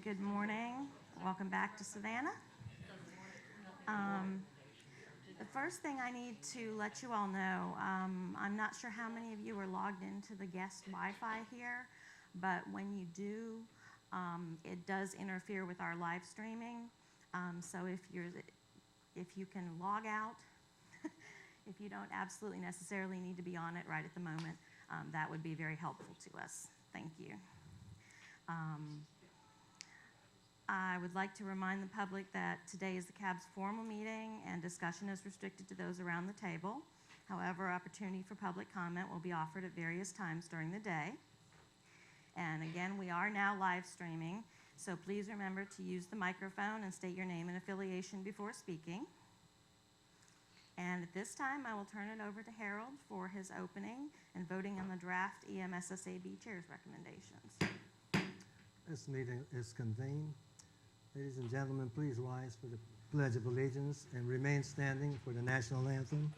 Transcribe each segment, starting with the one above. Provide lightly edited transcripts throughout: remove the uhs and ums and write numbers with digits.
Good morning. Welcome back to Savannah. The first thing I need to let you all know, I'm not sure how many of you are logged into the guest Wi-Fi here, but when you do, it does interfere with our live streaming. So if you can log out, if you don't absolutely necessarily need to be on it right at the moment, that would be very helpful to us. Thank you. I would like to remind the public that today is the CAB's formal meeting and discussion is restricted to those around the table. However, opportunity for public comment will be offered at various times during the day. And again, we are now live streaming, so please remember to use the microphone and state your name and affiliation before speaking. And at this time, I will turn it over to Harold for his opening and voting on the draft EMSSAB chair's recommendations. This meeting is convened. Ladies and gentlemen, please rise for the Pledge of Allegiance and remain standing for the national anthem.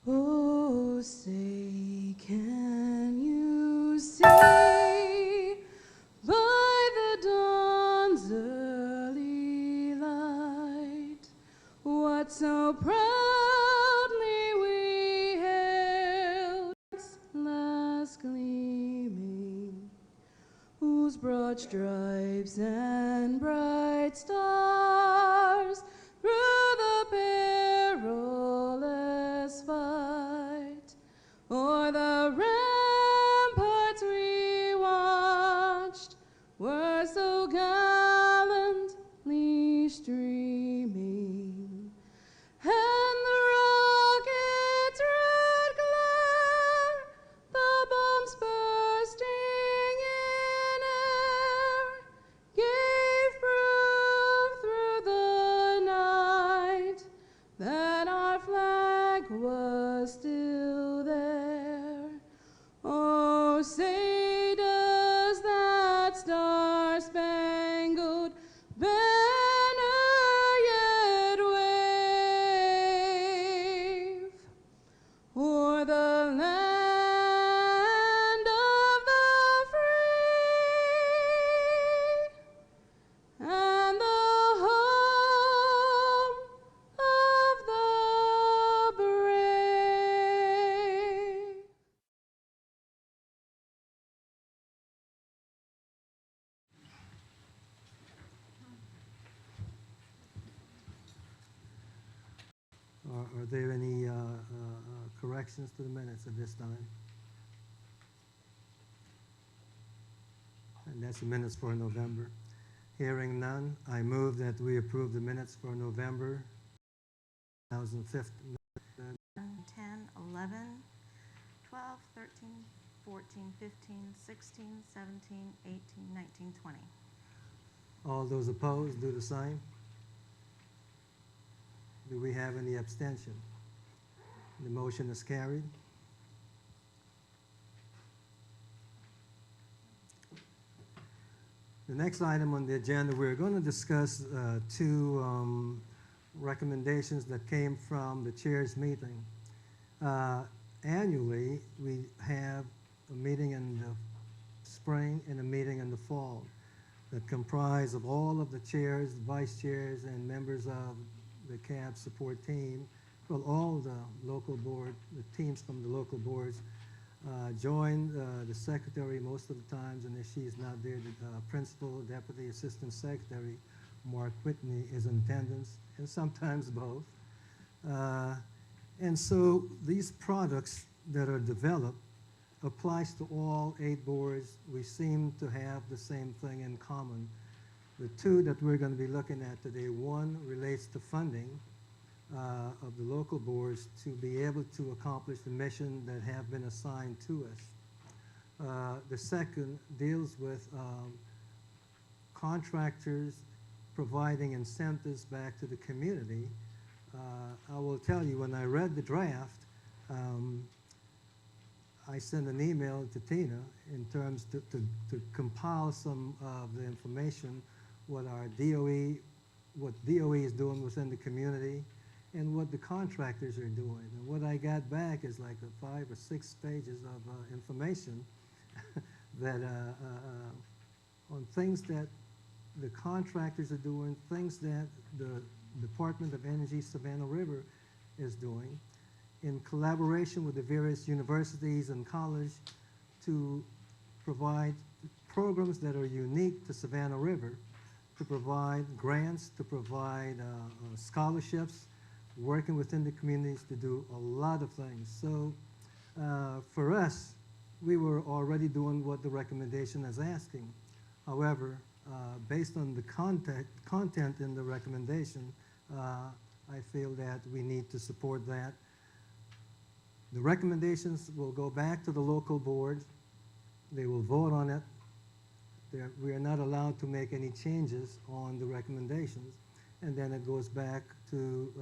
Oh, say, can you see by the dawn's early light what so proudly we hailed last gleaming, whose broad stripes and bright stars through the perilous fight o'er the ramparts we watched were so gallantly streaming, and the rocket's red glare, the bombs bursting in air, gave proof through the night that our flag was still there. Oh, say does that star-spangled banner yet wave o'er the land of the free and the home of the brave? Are there any corrections to the minutes at this time? And that's the minutes for November. Hearing none, I move that we approve the minutes for November 2015. 10, 11, 12, 13, 14, 15, 16, 17, 18, 19, 20. All those opposed, do the same. Do we have any abstention? The motion is carried. The next item on the agenda, we're going to discuss two recommendations that came from the chair's meeting. Annually, we have a meeting in the spring and a meeting in the fall that comprise of all of the chairs, vice chairs, and members of the CAB support team. Well, all the local board, the teams from the local boards join the secretary most of the times, and if she's not there, the principal, deputy, assistant secretary, Mark Whitney, is in attendance, and sometimes both. And so these products that are developed applies to all 8 boards. We seem to have the same thing in common. The two that we're going to be looking at today, one relates to funding of the local boards to be able to accomplish the mission that have been assigned to us. The second deals with contractors providing incentives back to the community I will tell you, when I read the draft, I sent an email to Tina in terms to compile some of the information, what our DOE, what DOE is doing within the community, and what the contractors are doing. And what I got back is like 5 or 6 pages of information that on things that the contractors are doing, things that the Department of Energy Savannah River is doing in collaboration with the various universities and college to provide programs that are unique to Savannah River, to provide grants, to provide scholarships, working within the communities to do a lot of things. So for us, we were already doing what the recommendation is asking. However, based on the content in the recommendation, I feel that we need to support that. The recommendations will go back to the local board. They will vote on it. We are not allowed to make any changes on the recommendations. And then it goes back to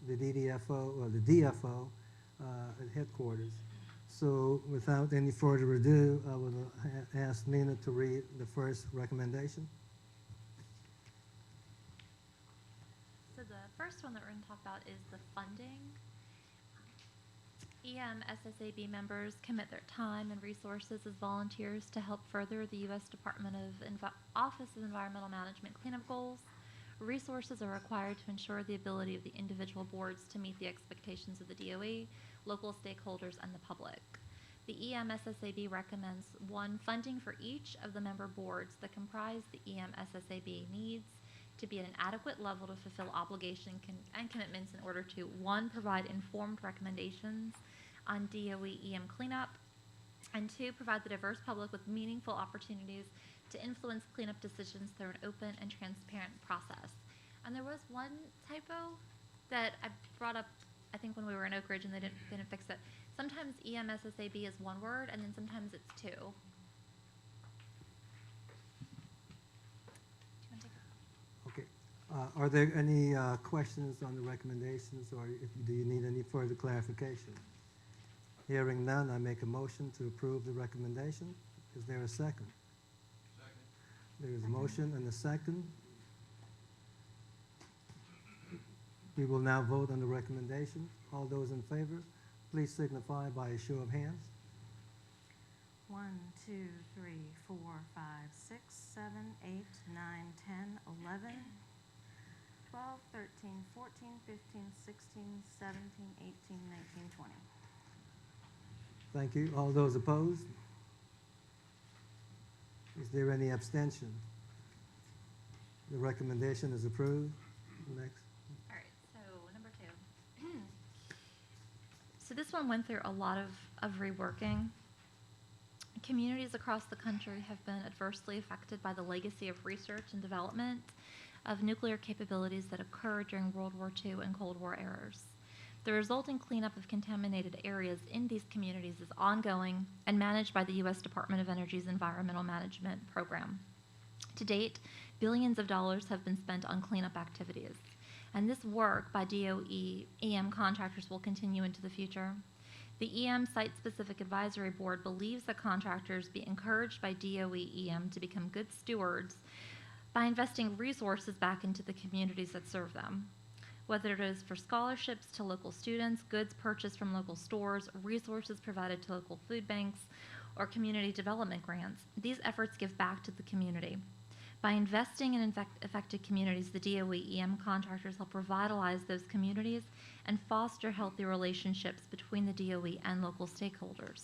the DDFO or the DFO at headquarters. So without any further ado, I will ask Nina to read the first recommendation. So the first one that we're going to talk about is the funding. SSAB members commit their time and resources as volunteers to help further the U.S. Department of Office of Environmental Management cleanup goals. Resources are required to ensure the ability of the individual boards to meet the expectations of the DOE, local stakeholders, and the public. The SSAB recommends 1, funding for each of the member boards that comprise the SSAB needs to be at an adequate level to fulfill obligations and commitments in order to 1, provide informed recommendations on DOE cleanup, and 2, provide the diverse public with meaningful opportunities to influence cleanup decisions through an open and transparent process. And there was one typo that I brought up, I think, when we were in Oak Ridge, and they didn't fix it. Sometimes SSAB is one word, and then sometimes it's 2. Okay. Are there any questions on the recommendations, or do you need any further clarification? Hearing none, I make a motion to approve the recommendation. Is there a second? Second. There is a motion and a second. We will now vote on the recommendation. All those in favor, please signify by a show of hands. 1, 2, 3, 4, 5, 6, 7, 8, 9, 10, 11, 12, 13, 14, 15, 16, 17, 18, 19, 20. Thank you. All those opposed? Is there any abstention? The recommendation is approved. Next. All right, so number 2. So this one went through a lot of reworking. Communities across the country have been adversely affected by the legacy of research and development of nuclear capabilities that occurred during World War II and Cold War eras. The resulting cleanup of contaminated areas in these communities is ongoing and managed by the U.S. Department of Energy's Environmental Management Program. To date, billions of dollars have been spent on cleanup activities, and this work by DOE contractors will continue into the future. The Site-Specific Advisory Board believes that contractors be encouraged by DOE to become good stewards by investing resources back into the communities that serve them. Whether it is for scholarships to local students, goods purchased from local stores, resources provided to local food banks, or community development grants, these efforts give back to the community. By investing in affected communities, the DOE contractors help revitalize those communities and foster healthy relationships between the DOE and local stakeholders.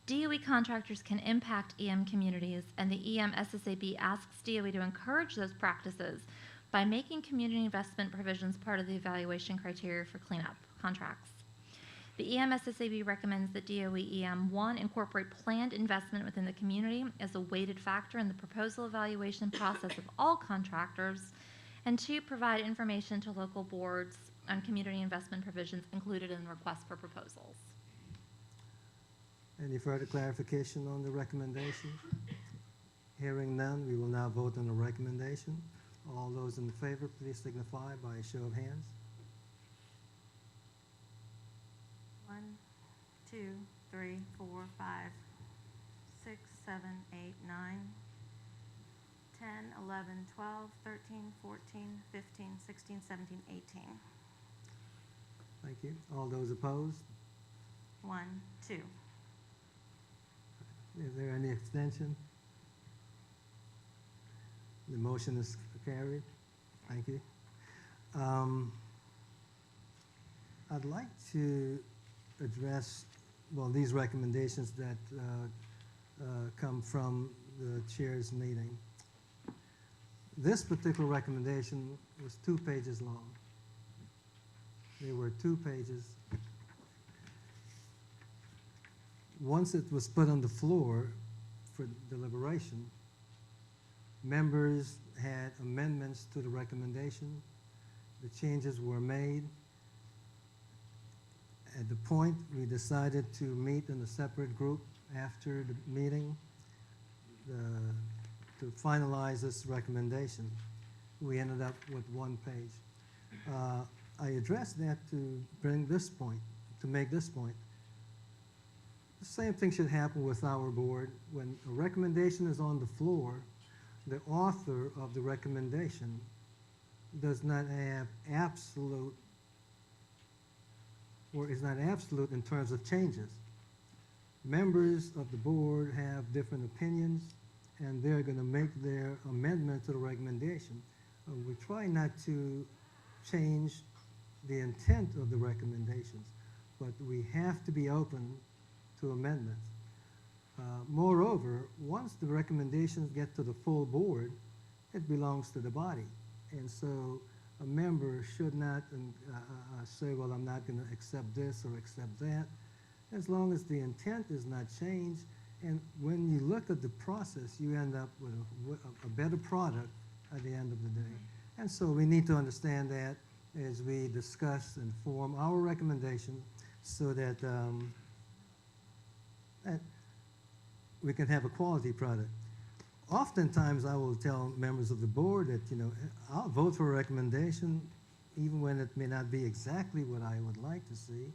DOE contractors can impact communities, and the SSAB asks DOE to encourage those practices by making community investment provisions part of the evaluation criteria for cleanup contracts. The SSAB recommends that DOE 1, incorporate planned investment within the community as a weighted factor in the proposal evaluation process of all contractors, and 2, provide information to local boards on community investment provisions included in the request for proposals. Any further clarification on the recommendation? Hearing none, we will now vote on the recommendation. All those in favor, please signify by a show of hands. 2, 3, 4, 5, 6, 7, 8, 9, 10, 11, 12, 13, 14, 15, 16, 17, 18. Thank you. All those opposed? 1, 2. Is there any extension? The motion is carried. Thank you. I'd like to address, well, these recommendations that come from the chair's meeting. This particular recommendation was 2 pages long. There were 2 pages. Once it was put on the floor for deliberation, members had amendments to the recommendation. The changes were made. At the point, we decided to meet in a separate group after the meeting to finalize this recommendation. We ended up with 1 page. I addressed that to bring this point, to make this point. The same thing should happen with our board. When a recommendation is on the floor, the author of the recommendation does not have absolute, or is not absolute in terms of changes. Members of the board have different opinions, and they're going to make their amendment to the recommendation. We try not to change the intent of the recommendations, but we have to be open to amendments. Moreover, once the recommendations get to the full board, it belongs to the body. And so a member should not say, well, I'm not going to accept this or accept that, as long as the intent is not changed. And when you look at the process, you end up with a better product at the end of the day. And so we need to understand that as we discuss and form our recommendation so that we can have a quality product. Oftentimes, I will tell members of the board that, I'll vote for a recommendation even when it may not be exactly what I would like to see,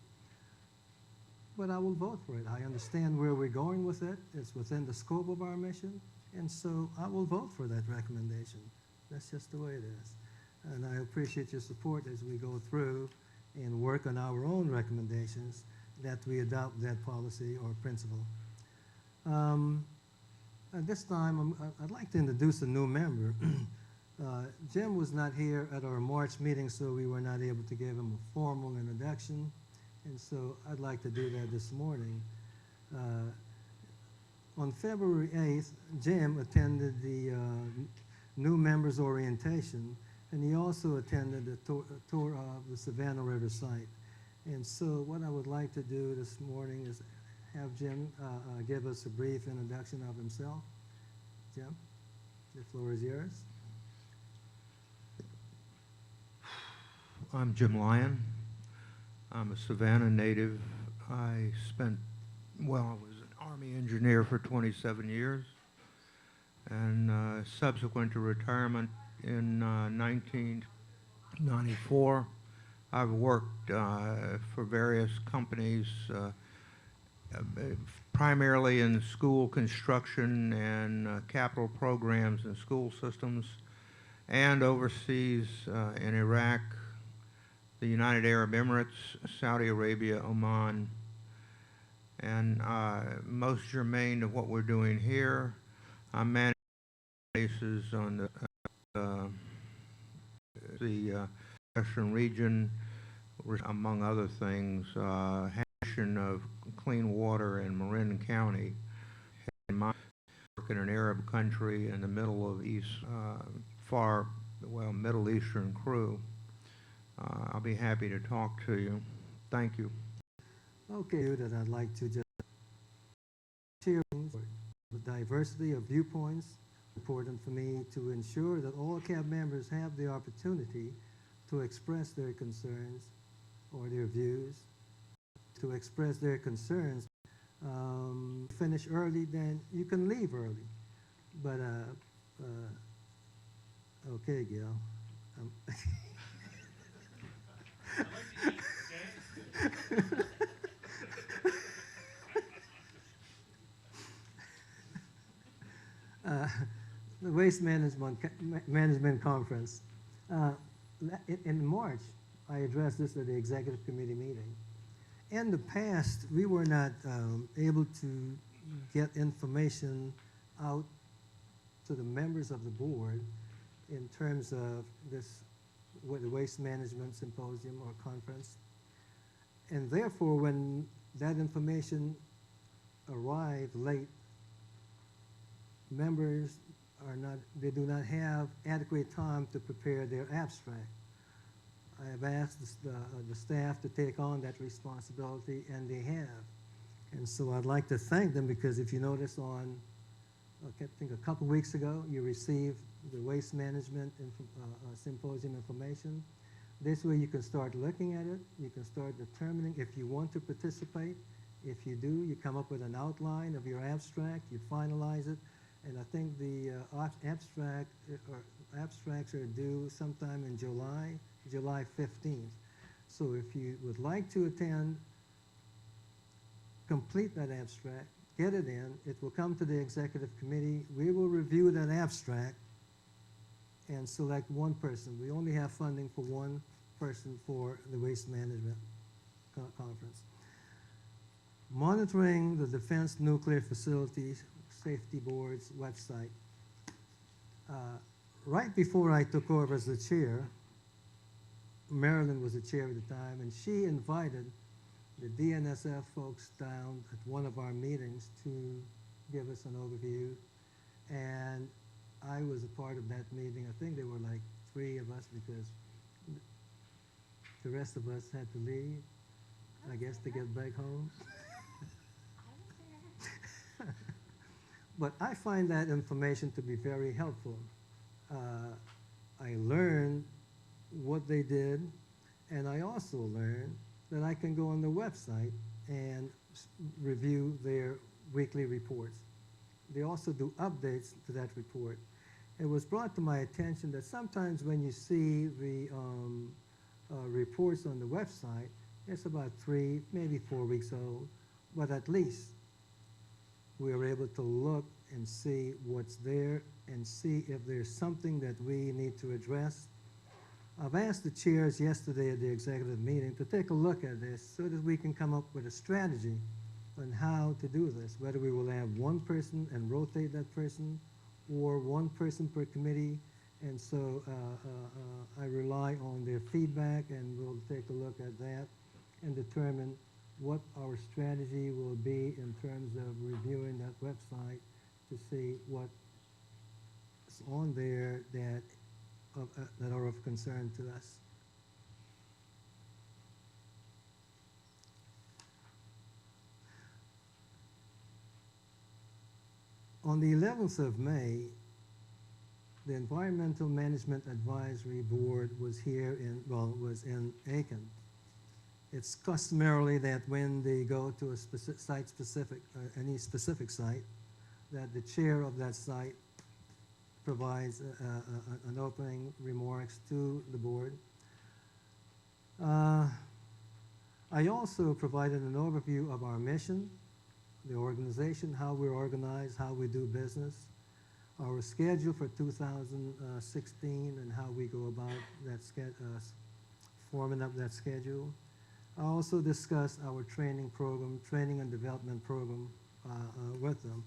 but I will vote for it. I understand where we're going with it. It's within the scope of our mission, and so I will vote for that recommendation. That's just the way it is. And I appreciate your support as we go through and work on our own recommendations that we adopt that policy or principle. At this time, I'd like to introduce a new member. Jim was not here at our March meeting, so we were not able to give him a formal introduction, and so I'd like to do that this morning. On February 8th, Jim attended the new members orientation, and he also attended the tour of the Savannah River site. And so what I would like to do this morning is have Jim give us a brief introduction of himself. Jim, the floor is yours. I'm Jim Lyon. I'm a Savannah native. I spent, well, I was an Army engineer for 27 years, and subsequent to retirement in 1994, I've worked for various companies, primarily in school construction and capital programs and school systems, and overseas in Iraq, the United Arab Emirates, Saudi Arabia, Oman. And most germane to what we're doing here, I'm managing bases on the Western region, among other things, of clean water in Marin County. And my work in an Arab country in the middle of Middle Eastern crew. I'll be happy to talk to you. Thank you. Okay, that I'd like to just share the diversity of viewpoints. Important for me to ensure that all CAB members have the opportunity to express their concerns or their views, to express their concerns. Finish early, then you can leave early. But, okay, Gil. Waste Management Conference. In March, I addressed this at the executive committee meeting. In the past, we were not able to get information out to the members of the board in terms of this, the Waste Management Symposium or conference. And therefore, when that information arrived late, members they do not have adequate time to prepare their abstract. I have asked the staff to take on that responsibility, and they have. And so I'd like to thank them, because if you notice on, I think a couple weeks ago, you received the Waste Management Symposium information. This way you can start looking at it, you can start determining if you want to participate. If you do, you come up with an outline of your abstract, you finalize it, and I think the abstracts are due sometime in July 15th. So if you would like to attend, complete that abstract, get it in, it will come to the executive committee, we will review that abstract and select one person. We only have funding for one person for the Waste Management Conference. Monitoring the Defense Nuclear Facilities Safety Board's website. Right before I took over as the chair, Marilyn was the chair at the time, and she invited the DNSF folks down at one of our meetings to give us an overview. And I was a part of that meeting. I think there were like 3 of us, because the rest of us had to leave, I guess, to get back home. But I find that information to be very helpful. I learned what they did, and I also learned that I can go on the website and review their weekly reports. They also do updates to that report. It was brought to my attention that sometimes when you see the reports on the website, it's about 3, maybe 4 weeks old, but at least we are able to look and see what's there and see if there's something that we need to address. I've asked the chairs yesterday at the executive meeting to take a look at this so that we can come up with a strategy on how to do this, whether we will have one person and rotate that person, or one person per committee. And so I rely on their feedback, and we'll take a look at that and determine what our strategy will be in terms of reviewing that website to see what's on there that are of concern to us. On the 11th of May, the Environmental Management Advisory Board was was in Aiken. It's customarily that when they go to a site-specific, any specific site, that the chair of that site provides an opening remarks to the board. I also provided an overview of our mission, the organization, how we're organized, how we do business, our schedule for 2016, and how we go about that forming up that schedule. I also discussed our training program, training and development program with them.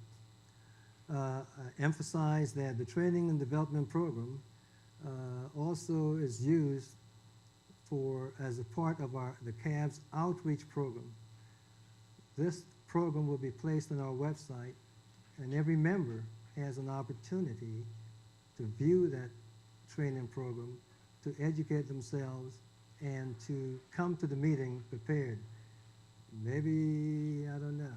Emphasize that the training and development program also is used as a part of the CAB's outreach program. This program will be placed on our website, and every member has an opportunity to view that training program, to educate themselves, and to come to the meeting prepared. Maybe, I don't know,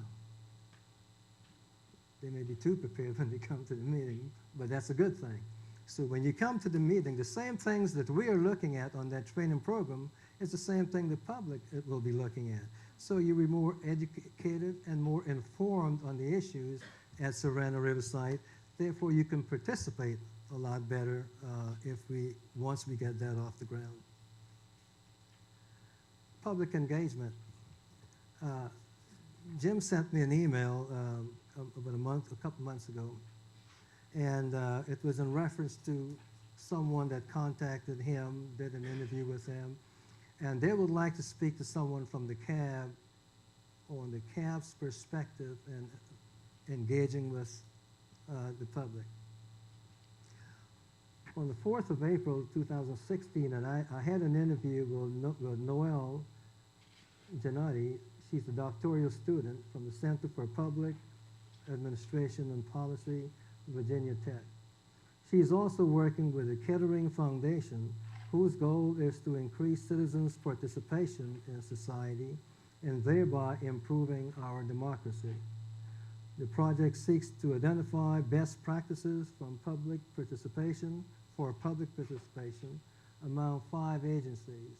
they may be too prepared when they come to the meeting, but that's a good thing. So when you come to the meeting, the same things that we are looking at on that training program is the same thing the public will be looking at. So you'll be more educated and more informed on the issues at Savannah Riverside. Therefore, you can participate a lot better once we get that off the ground. Public engagement. Jim sent me an email about a couple months ago, And it was in reference to someone that contacted him, did an interview with him, and they would like to speak to someone from the CAB on the CAB's perspective and engaging with the public. On the 4th of April 2016, and I had an interview with Noelle Giannotti. She's a doctoral student from the Center for Public Administration and Policy, Virginia Tech. She's also working with the Kettering Foundation, whose goal is to increase citizens' participation in society and thereby improving our democracy. The project seeks to identify best practices for public participation among 5 agencies.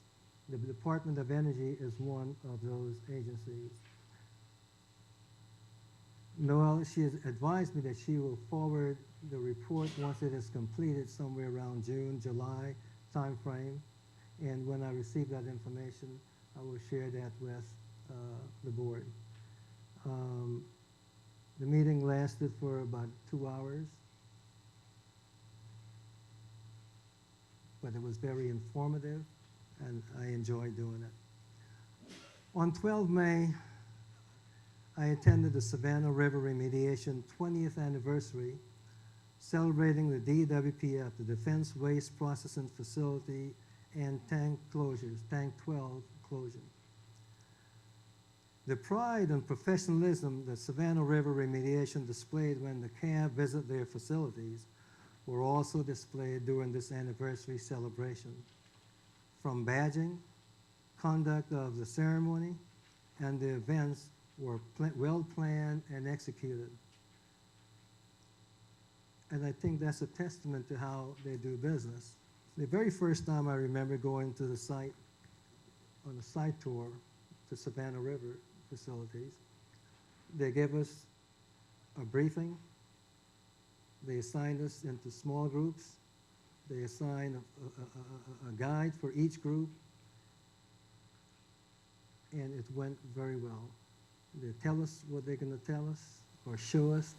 The Department of Energy is one of those agencies. Noelle, she has advised me that she will forward the report once it is completed, somewhere around June, July timeframe. And when I receive that information, I will share that with the board. The meeting lasted for about 2 hours, but it was very informative, and I enjoyed doing it. On 12 May, I attended the Savannah River Remediation 20th anniversary, celebrating the DWPF, the Defense Waste Processing Facility, and tank closures, Tank 12 closure. The pride and professionalism that Savannah River Remediation displayed when the CAB visited their facilities were also displayed during this anniversary celebration. From badging, conduct of the ceremony, and the events were well planned and executed. And I think that's a testament to how they do business. The very first time I remember going to the site, on a site tour to Savannah River facilities, they gave us a briefing. They assigned us into small groups. They assigned a guide for each group, and it went very well. They tell us what they're going to tell us or show us.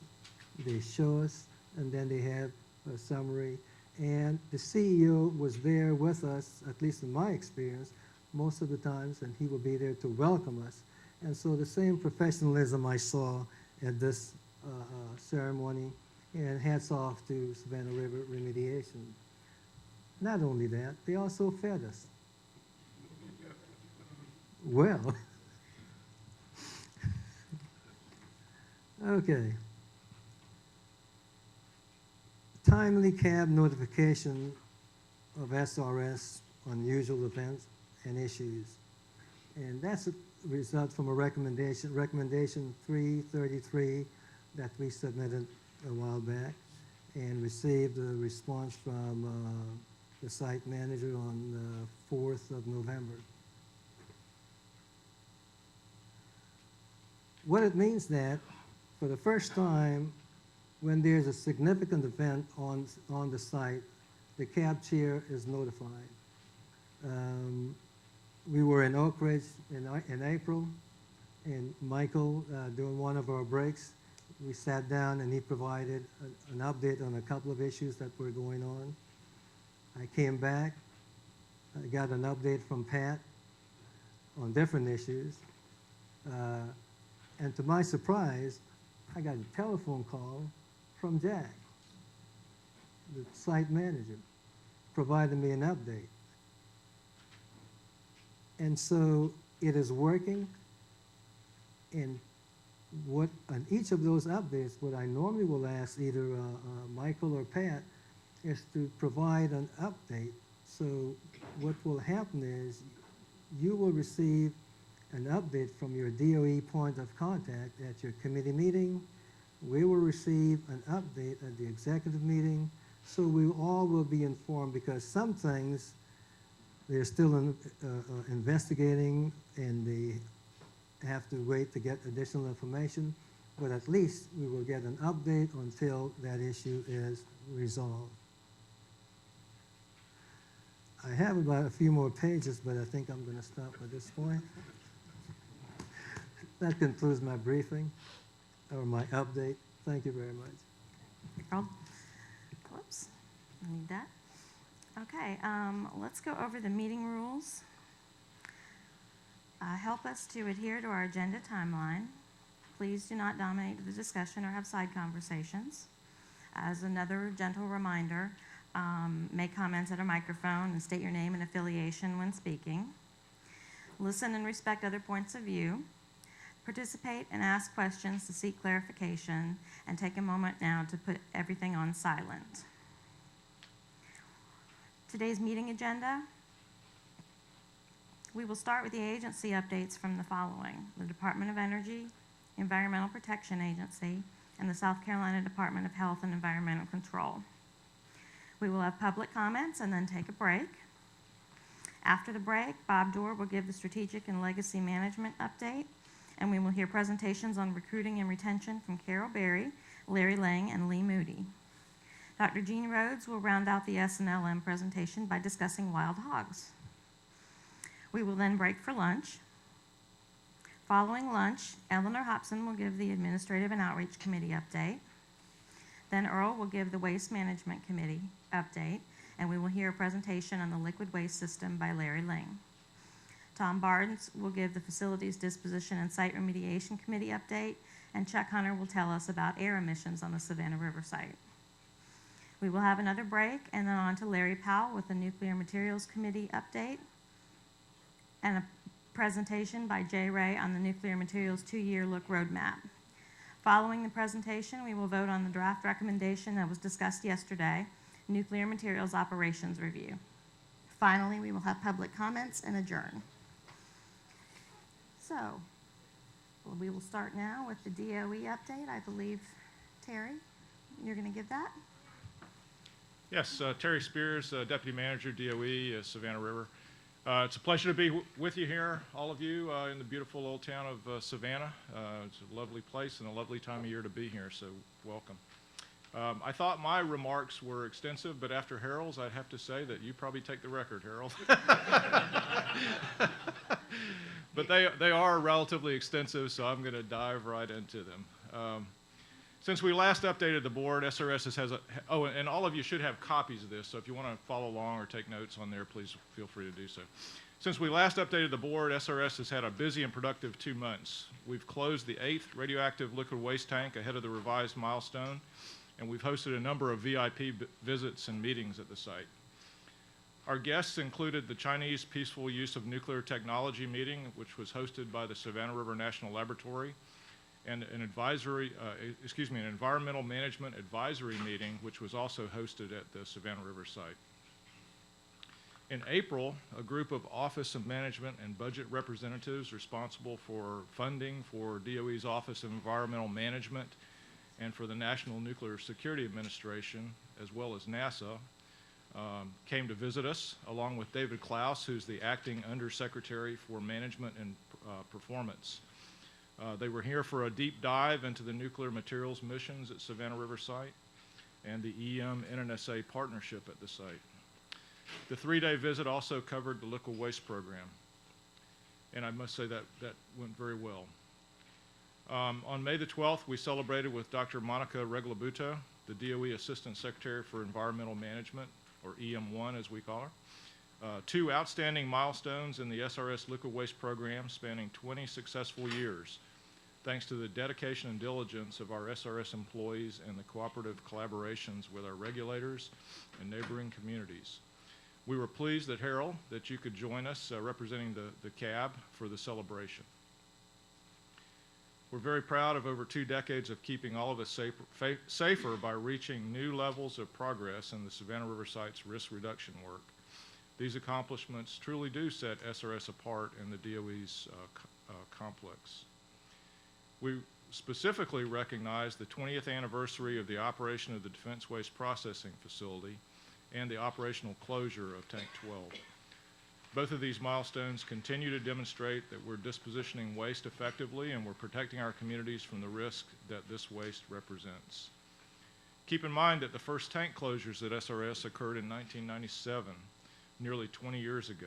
They show us, and then they have a summary. And the CEO was there with us, at least in my experience, most of the times, and he will be there to welcome us. And so the same professionalism I saw at this ceremony, and hats off to Savannah River Remediation. Not only that, they also fed us. Well, okay. Timely CAB notification of SRS on unusual events and issues. And that's a result from a recommendation 333 that we submitted a while back and received a response from the site manager on the 4th of November. What it means that for the first time, when there's a significant event on the site, the CAB chair is notified. We were in Oak Ridge in April, and Michael, during one of our breaks, we sat down and he provided an update on a couple of issues that were going on. I came back, I got an update from Pat on different issues, and to my surprise, I got a telephone call from Jack, the site manager, providing me an update. And so it is working, and what on each of those updates, what I normally will ask either Michael or Pat is to provide an update. So what will happen is you will receive an update from your DOE point of contact at your committee meeting. We will receive an update at the executive meeting. So we all will be informed, because some things they're still investigating and they have to wait to get additional information, but at least we will get an update until that issue is resolved. I have about a few more pages, but I think I'm going to stop at this point. That concludes my briefing, or my update. Thank you very much. Harold? Need that? Okay, let's go over the meeting rules. Help us to adhere to our agenda timeline. Please do not dominate the discussion or have side conversations. As another gentle reminder, make comments at a microphone and state your name and affiliation when speaking. Listen and respect other points of view. Participate and ask questions to seek clarification, and take a moment now to put everything on silent. Today's meeting agenda, we will start with the agency updates from the following: the Department of Energy, Environmental Protection Agency, and the South Carolina Department of Health and Environmental Control. We will have public comments and then take a break. After the break, Bob Dorr will give the Strategic and Legacy Management update, and we will hear presentations on recruiting and retention from Carol Berry, Larry Lang, and Lee Moody. Dr. Jean Rhodes will round out the SNLM presentation by discussing wild hogs. We will then break for lunch. Following lunch, Eleanor Hobson will give the Administrative and Outreach Committee update. Then Earl will give the Waste Management Committee update, and we will hear a presentation on the liquid waste system by Larry Lang. Tom Barnes will give the Facilities Disposition and Site Remediation Committee update, and Chuck Hunter will tell us about air emissions on the Savannah River site. We will have another break, and then on to Larry Powell with the Nuclear Materials Committee update, and a presentation by Jay Ray on the Nuclear Materials 2-year look roadmap. Following the presentation, we will vote on the draft recommendation that was discussed yesterday, Nuclear Materials Operations Review. Finally, we will have public comments and adjourn. So, we will start now with the DOE update. I believe, Terry, you're going to give that? Yes, Terry Spears, Deputy Manager, DOE, Savannah River. It's a pleasure to be with you here, all of you, in the beautiful old town of Savannah. It's a lovely place and a lovely time of year to be here, so welcome. I thought my remarks were extensive, but after Harold's, I'd have to say that you probably take the record, Harold. But they are relatively extensive, so I'm going to dive right into them. Since we last updated the board, SRS has and all of you should have copies of this, so if you want to follow along or take notes on there, please feel free to do so. Since we last updated the board, SRS has had a busy and productive 2 months. We've closed the 8th radioactive liquid waste tank ahead of the revised milestone, and we've hosted a number of VIP visits and meetings at the site. Our guests included the Chinese Peaceful Use of Nuclear Technology meeting, which was hosted by the Savannah River National Laboratory, and an environmental management advisory meeting, which was also hosted at the Savannah River site. In April, a group of Office of Management and Budget representatives responsible for funding for DOE's Office of Environmental Management and for the National Nuclear Security Administration, as well as NASA, came to visit us, along with David Klaus, who's the Acting Undersecretary for Management and Performance. They were here for a deep dive into the nuclear materials missions at Savannah River site and the EM-NNSA partnership at the site. The 3-day visit also covered the liquid waste program, and I must say that went very well. On May the 12th, we celebrated with Dr. Monica Reglabuto, the DOE Assistant Secretary for Environmental Management, or EM1 as we call her. 2 outstanding milestones in the SRS liquid waste program spanning 20 successful years, thanks to the dedication and diligence of our SRS employees and the cooperative collaborations with our regulators and neighboring communities. We were pleased that Harold, that you could join us representing the CAB for the celebration. We're very proud of over 2 decades of keeping all of us safer by reaching new levels of progress in the Savannah River site's risk reduction work. These accomplishments truly do set SRS apart in the DOE's complex. We specifically recognize the 20th anniversary of the operation of the Defense Waste Processing Facility and the operational closure of Tank 12. Both of these milestones continue to demonstrate that we're dispositioning waste effectively and we're protecting our communities from the risk that this waste represents. Keep in mind that the first tank closures at SRS occurred in 1997, nearly 20 years ago.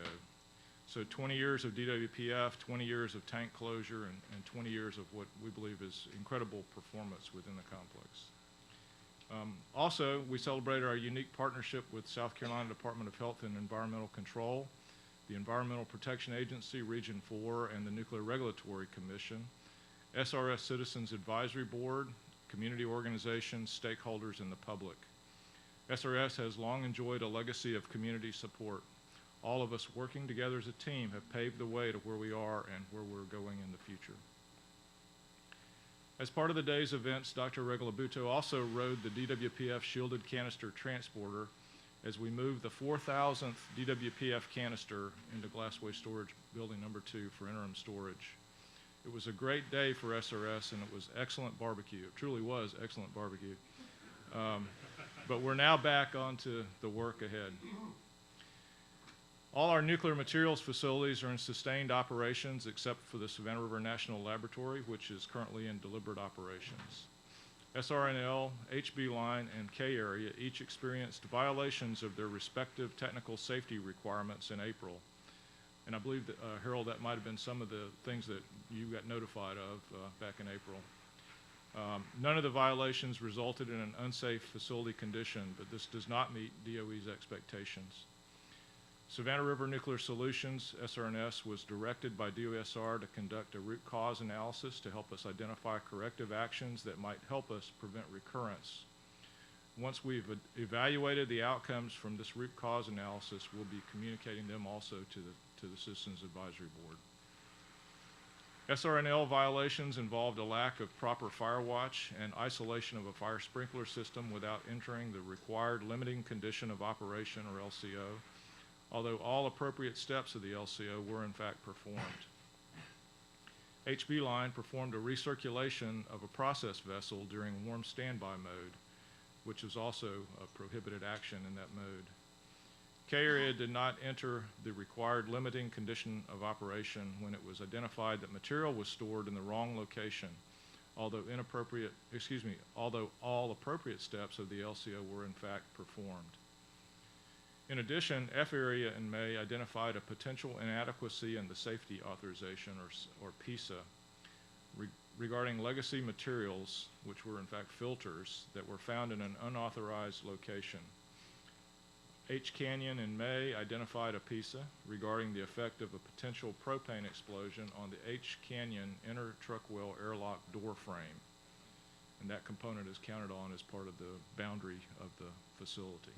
So 20 years of DWPF, 20 years of tank closure, and 20 years of what we believe is incredible performance within the complex. Also, we celebrated our unique partnership with South Carolina Department of Health and Environmental Control, the Environmental Protection Agency, Region 4, and the Nuclear Regulatory Commission, SRS Citizens Advisory Board, community organizations, stakeholders, and the public. SRS has long enjoyed a legacy of community support. All of us working together as a team have paved the way to where we are and where we're going in the future. As part of the day's events, Dr. Regalabuto also rode the DWPF shielded canister transporter as we moved the 4,000th DWPF canister into Glassway Storage Building number 2 for interim storage. It was a great day for SRS, and it was excellent barbecue. It truly was excellent barbecue. But we're now back onto the work ahead. All our nuclear materials facilities are in sustained operations except for the Savannah River National Laboratory, which is currently in deliberate operations. SRNL, HB Line, and K Area each experienced violations of their respective technical safety requirements in April. And I believe that, Harold, that might have been some of the things that you got notified of back in April. None of the violations resulted in an unsafe facility condition, but this does not meet DOE's expectations. Savannah River Nuclear Solutions, SRNS, was directed by DOSR to conduct a root cause analysis to help us identify corrective actions that might help us prevent recurrence. Once we've evaluated the outcomes from this root cause analysis, we'll be communicating them also to the Citizens Advisory Board. SRNL violations involved a lack of proper fire watch and isolation of a fire sprinkler system without entering the required limiting condition of operation, or LCO, although all appropriate steps of the LCO were in fact performed. HB Line performed a recirculation of a process vessel during warm standby mode, which is also a prohibited action in that mode. K Area did not enter the required limiting condition of operation when it was identified that material was stored in the wrong location, although all appropriate steps of the LCO were in fact performed. In addition, F Area in May identified a potential inadequacy in the safety authorization, or PISA, regarding legacy materials, which were in fact filters, that were found in an unauthorized location. H Canyon in May identified a PISA regarding the effect of a potential propane explosion on the H Canyon inner truck well airlock door frame. And that component is counted on as part of the boundary of the facility.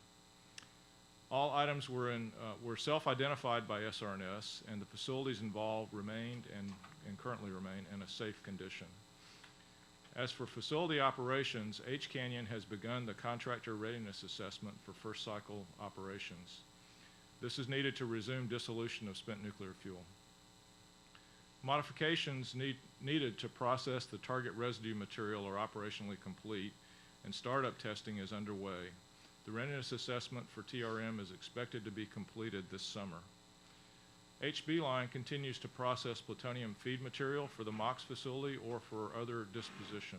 All items were self-identified by SRNS, and the facilities involved remained and currently remain in a safe condition. As for facility operations, H Canyon has begun the contractor readiness assessment for first cycle operations. This is needed to resume dissolution of spent nuclear fuel. Modifications needed to process the target residue material are operationally complete, and startup testing is underway. The readiness assessment for TRM is expected to be completed this summer. HB Line continues to process plutonium feed material for the MOX facility or for other disposition.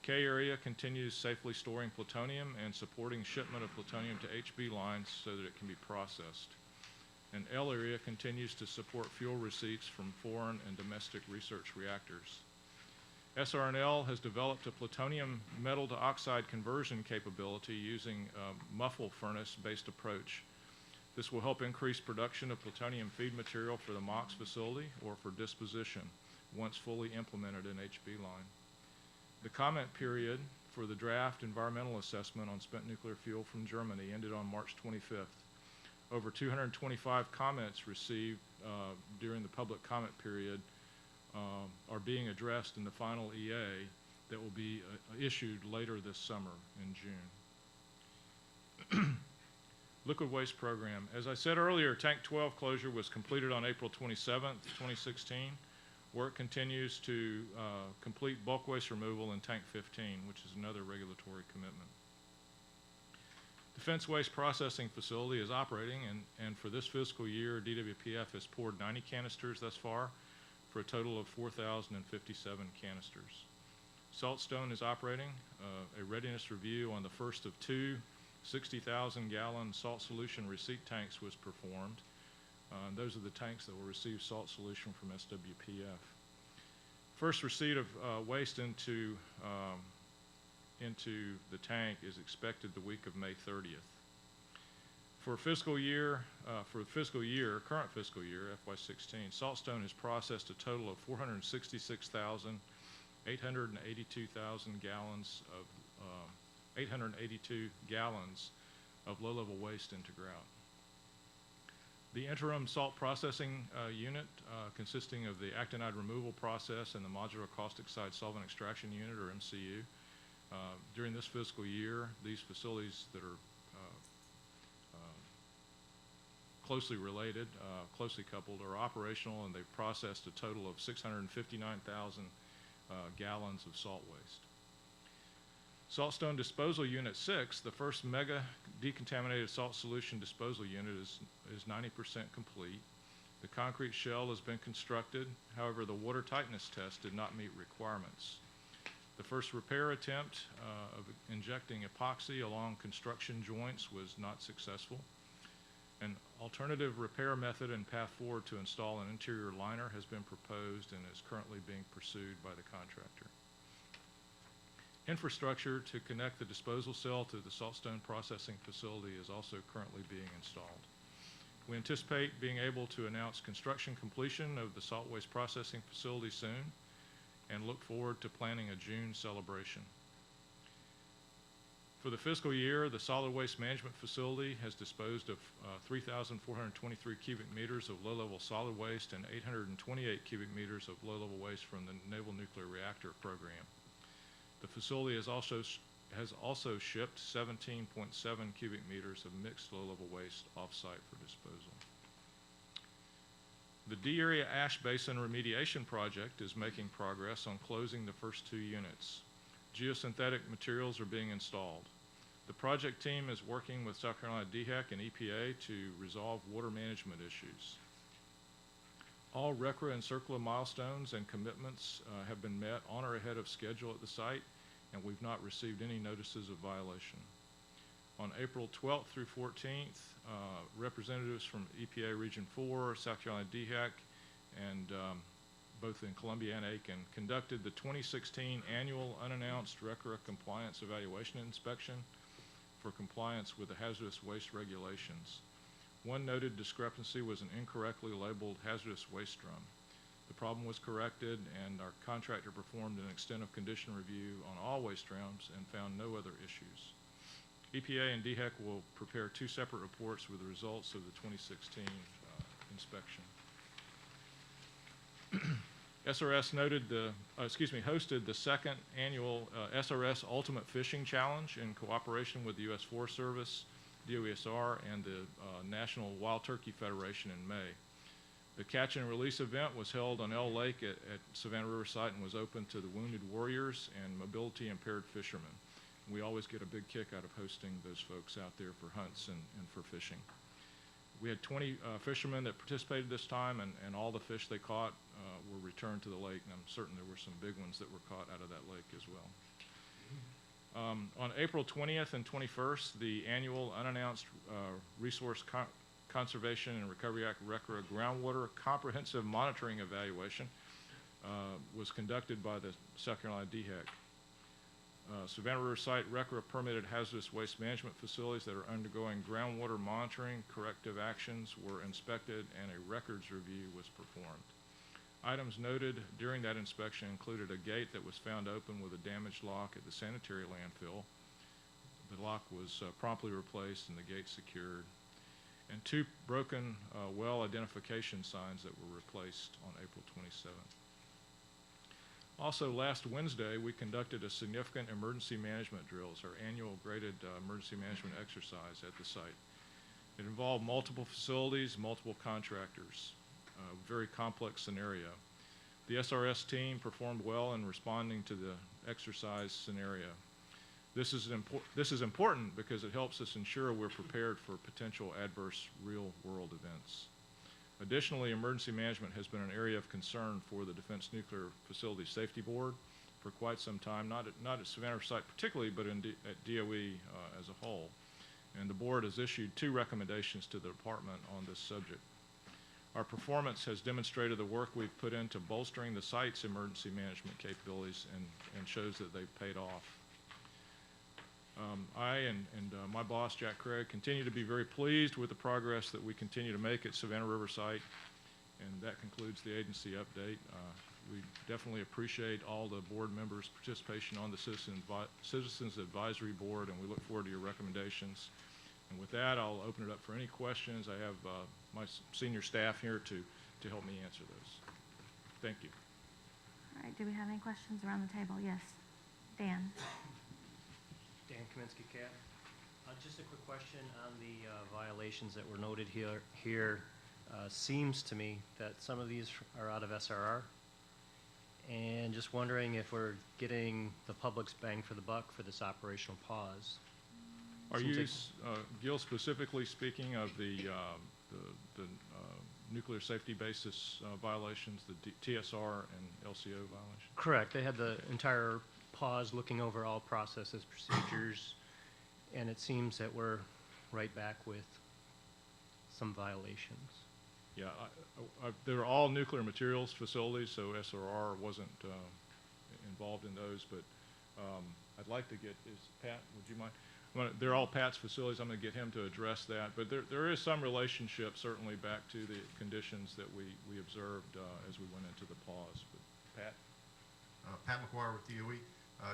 K Area continues safely storing plutonium and supporting shipment of plutonium to HB Lines so that it can be processed. And L Area continues to support fuel receipts from foreign and domestic research reactors. SRNL has developed a plutonium metal to oxide conversion capability using a muffle furnace-based approach. This will help increase production of plutonium feed material for the MOX facility or for disposition once fully implemented in HB Line. The comment period for the draft environmental assessment on spent nuclear fuel from Germany ended on March 25th. Over 225 comments received during the public comment period are being addressed in the final EA that will be issued later this summer in June. Liquid waste program. As I said earlier, Tank 12 closure was completed on April 27th, 2016. Work continues to complete bulk waste removal in Tank 15, which is another regulatory commitment. Defense Waste Processing Facility is operating, and for this fiscal year, DWPF has poured 90 canisters thus far for a total of 4,057 canisters. Saltstone is operating. A readiness review on the first of two 60,000-gallon salt solution receipt tanks was performed. Those are the tanks that will receive salt solution from SWPF. First receipt of waste into into the tank is expected the week of May 30th. For fiscal year, current fiscal year, FY16, Saltstone has processed a total of 466,882 gallons of 882 gallons of low-level waste into grout. The interim salt processing unit, consisting of the actinide removal process and the modular caustic side solvent extraction unit, or MCU, during this fiscal year, these facilities that are closely related, closely coupled, are operational, and they've processed a total of 659,000 gallons of salt waste. Saltstone Disposal Unit 6, the first mega decontaminated salt solution disposal unit, is 90% complete. The concrete shell has been constructed. However, the water tightness test did not meet requirements. The first repair attempt of injecting epoxy along construction joints was not successful. An alternative repair method and path forward to install an interior liner has been proposed and is currently being pursued by the contractor. Infrastructure to connect the disposal cell to the Saltstone processing facility is also currently being installed. We anticipate being able to announce construction completion of the salt waste processing facility soon and look forward to planning a June celebration. For the fiscal year, the solid waste management facility has disposed of 3,423 cubic meters of low-level solid waste and 828 cubic meters of low-level waste from the Naval Nuclear Reactor program. The facility has also shipped 17.7 cubic meters of mixed low-level waste off-site for disposal. The D Area Ash Basin Remediation Project is making progress on closing the first 2 units. Geosynthetic materials are being installed. The project team is working with South Carolina DHEC and EPA to resolve water management issues. All RCRA and CERCLA milestones and commitments have been met on or ahead of schedule at the site, and we've not received any notices of violation. On April 12th through 14th, representatives from EPA Region 4, South Carolina DHEC, and both in Columbia and Aiken, conducted the 2016 annual unannounced RCRA compliance evaluation inspection for compliance with the hazardous waste regulations. One noted discrepancy was an incorrectly labeled hazardous waste drum. The problem was corrected, and our contractor performed an extent of condition review on all waste drums and found no other issues. EPA and DHEC will prepare 2 separate reports with the results of the 2016 inspection. SRS hosted the 2nd annual SRS Ultimate Fishing Challenge in cooperation with the U.S. Forest Service, DOESR, and the National Wild Turkey Federation in May. The catch and release event was held on Elk Lake at Savannah River site and was open to the wounded warriors and mobility impaired fishermen. We always get a big kick out of hosting those folks out there for hunts and for fishing. We had 20 fishermen that participated this time, and all the fish they caught were returned to the lake, and I'm certain there were some big ones that were caught out of that lake as well. On April 20th and 21st, the annual unannounced Resource Conservation and Recovery Act RCRA groundwater comprehensive monitoring evaluation was conducted by the South Carolina DHEC. Savannah River site RCRA permitted hazardous waste management facilities that are undergoing groundwater monitoring. Corrective actions were inspected, and a records review was performed. Items noted during that inspection included a gate that was found open with a damaged lock at the sanitary landfill. The lock was promptly replaced and the gate secured, and 2 broken well identification signs that were replaced on April 27th. Also, last Wednesday, we conducted a significant emergency management drills, our annual graded emergency management exercise at the site. It involved multiple facilities, multiple contractors, a very complex scenario. The SRS team performed well in responding to the exercise scenario. This is important because it helps us ensure we're prepared for potential adverse real-world events. Additionally, emergency management has been an area of concern for the Defense Nuclear Facility Safety Board for quite some time, not at Savannah site particularly, but at DOE as a whole. And the board has issued 2 recommendations to the department on this subject. Our performance has demonstrated the work we've put into bolstering the site's emergency management capabilities and shows that they've paid off. I and my boss, Jack Craig, continue to be very pleased with the progress that we continue to make at Savannah River Site, and that concludes the agency update. We definitely appreciate all the board members' participation on the Citizens Advisory Board, and we look forward to your recommendations. And with that, I'll open it up for any questions. I have my senior staff here to help me answer those. Thank you. All right, do we have any questions around the table? Yes. Dan? Dan Kaminsky, CAT. Just a quick question on the violations that were noted here. Seems to me that some of these are out of SRR. And just wondering if we're getting the public's bang for the buck for this operational pause. Are Seems you, like- Gil, specifically speaking of the nuclear safety basis violations, the TSR and LCO violations? Correct. They had the entire pause looking over all processes, procedures, and it seems that we're right back with some violations. Yeah, they're all nuclear materials facilities, so SRR wasn't involved in those, but I'd like to get, Pat, would you mind? They're all Pat's facilities. I'm going to get him to address that, but there is some relationship certainly back to the conditions that we observed as we went into the pause. But Pat? Pat McGuire with DOE.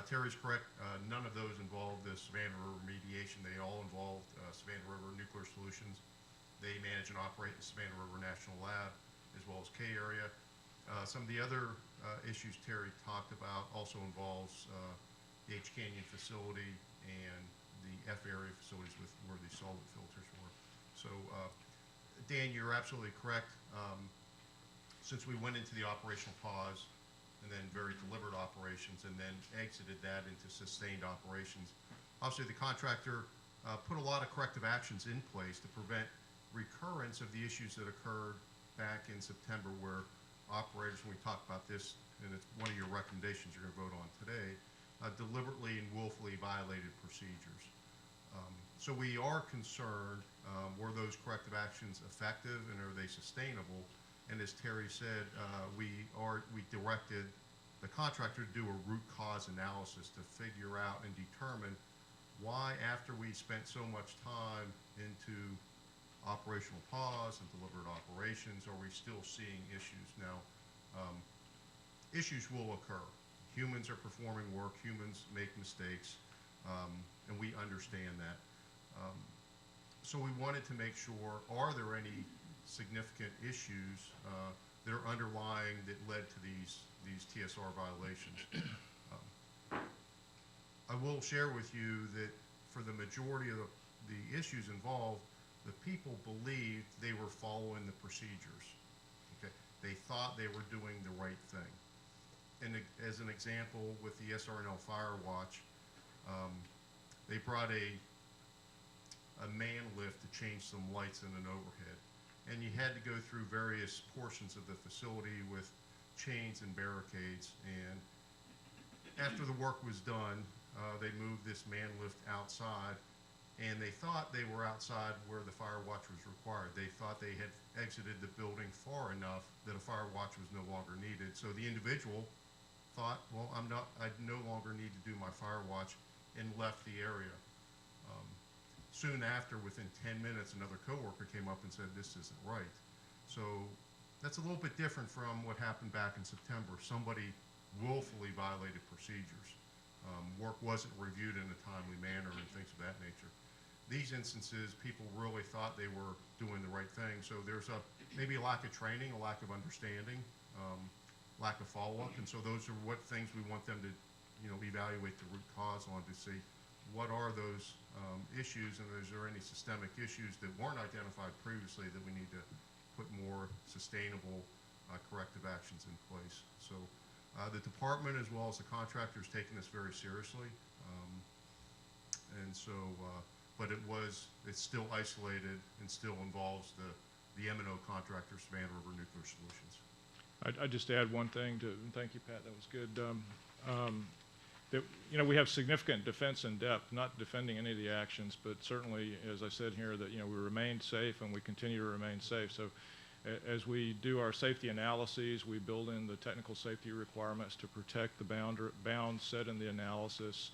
Terry's correct. None of those involved the Savannah River remediation. They all involved Savannah River Nuclear Solutions. They manage and operate the Savannah River National Lab as well as K area. Some of the other issues Terry talked about also involves the H Canyon facility and the F area facilities with where the solvent filters were. So Dan, you're absolutely correct. Since we went into the operational pause and then very deliberate operations and then exited that into sustained operations, obviously the contractor put a lot of corrective actions in place to prevent recurrence of the issues that occurred back in September, where operators, when we talk about this, and it's one of your recommendations you're going to vote on today, deliberately and willfully violated procedures. So we are concerned, were those corrective actions effective and are they sustainable? And as Terry said, we directed the contractor to do a root cause analysis to figure out and determine why, after we spent so much time into operational pause and deliberate operations, are we still seeing issues? Now, issues will occur. Humans are performing work, humans make mistakes, and we understand that. So we wanted to make sure, are there any significant issues that are underlying that led to these TSR violations? I will share with you that for the majority of the issues involved, the people believed they were following the procedures. Okay, they thought they were doing the right thing. And as an example, with the SRNL Fire Watch, they brought a man lift to change some lights in an overhead, and you had to go through various portions of the facility with chains and barricades. And after the work was done, they moved this man lift outside. And they thought they were outside where the fire watch was required. They thought they had exited the building far enough that a fire watch was no longer needed. So the individual thought, well, I no longer need to do my fire watch, and left the area. Soon after, within 10 minutes, another coworker came up and said, this isn't right. So that's a little bit different from what happened back in September. Somebody willfully violated procedures. Work wasn't reviewed in a timely manner and things of that nature. These instances, people really thought they were doing the right thing. So there's maybe a lack of training, a lack of understanding, lack of follow-up. And so those are what things we want them to, evaluate the root cause on, to see what are those issues, and is there any systemic issues that weren't identified previously that we need to put more sustainable corrective actions in place. So the department, as well as the contractor, is taking this very seriously. And so, but it's still isolated and still involves the M&O contractor, Savannah River Nuclear Solutions. I'd just add one thing thank you, Pat, that was good. That, we have significant defense in depth, not defending any of the actions, but certainly, as I said here, that, we remained safe and we continue to remain safe. So as we do our safety analyses, we build in the technical safety requirements to protect the bounds set in the analysis.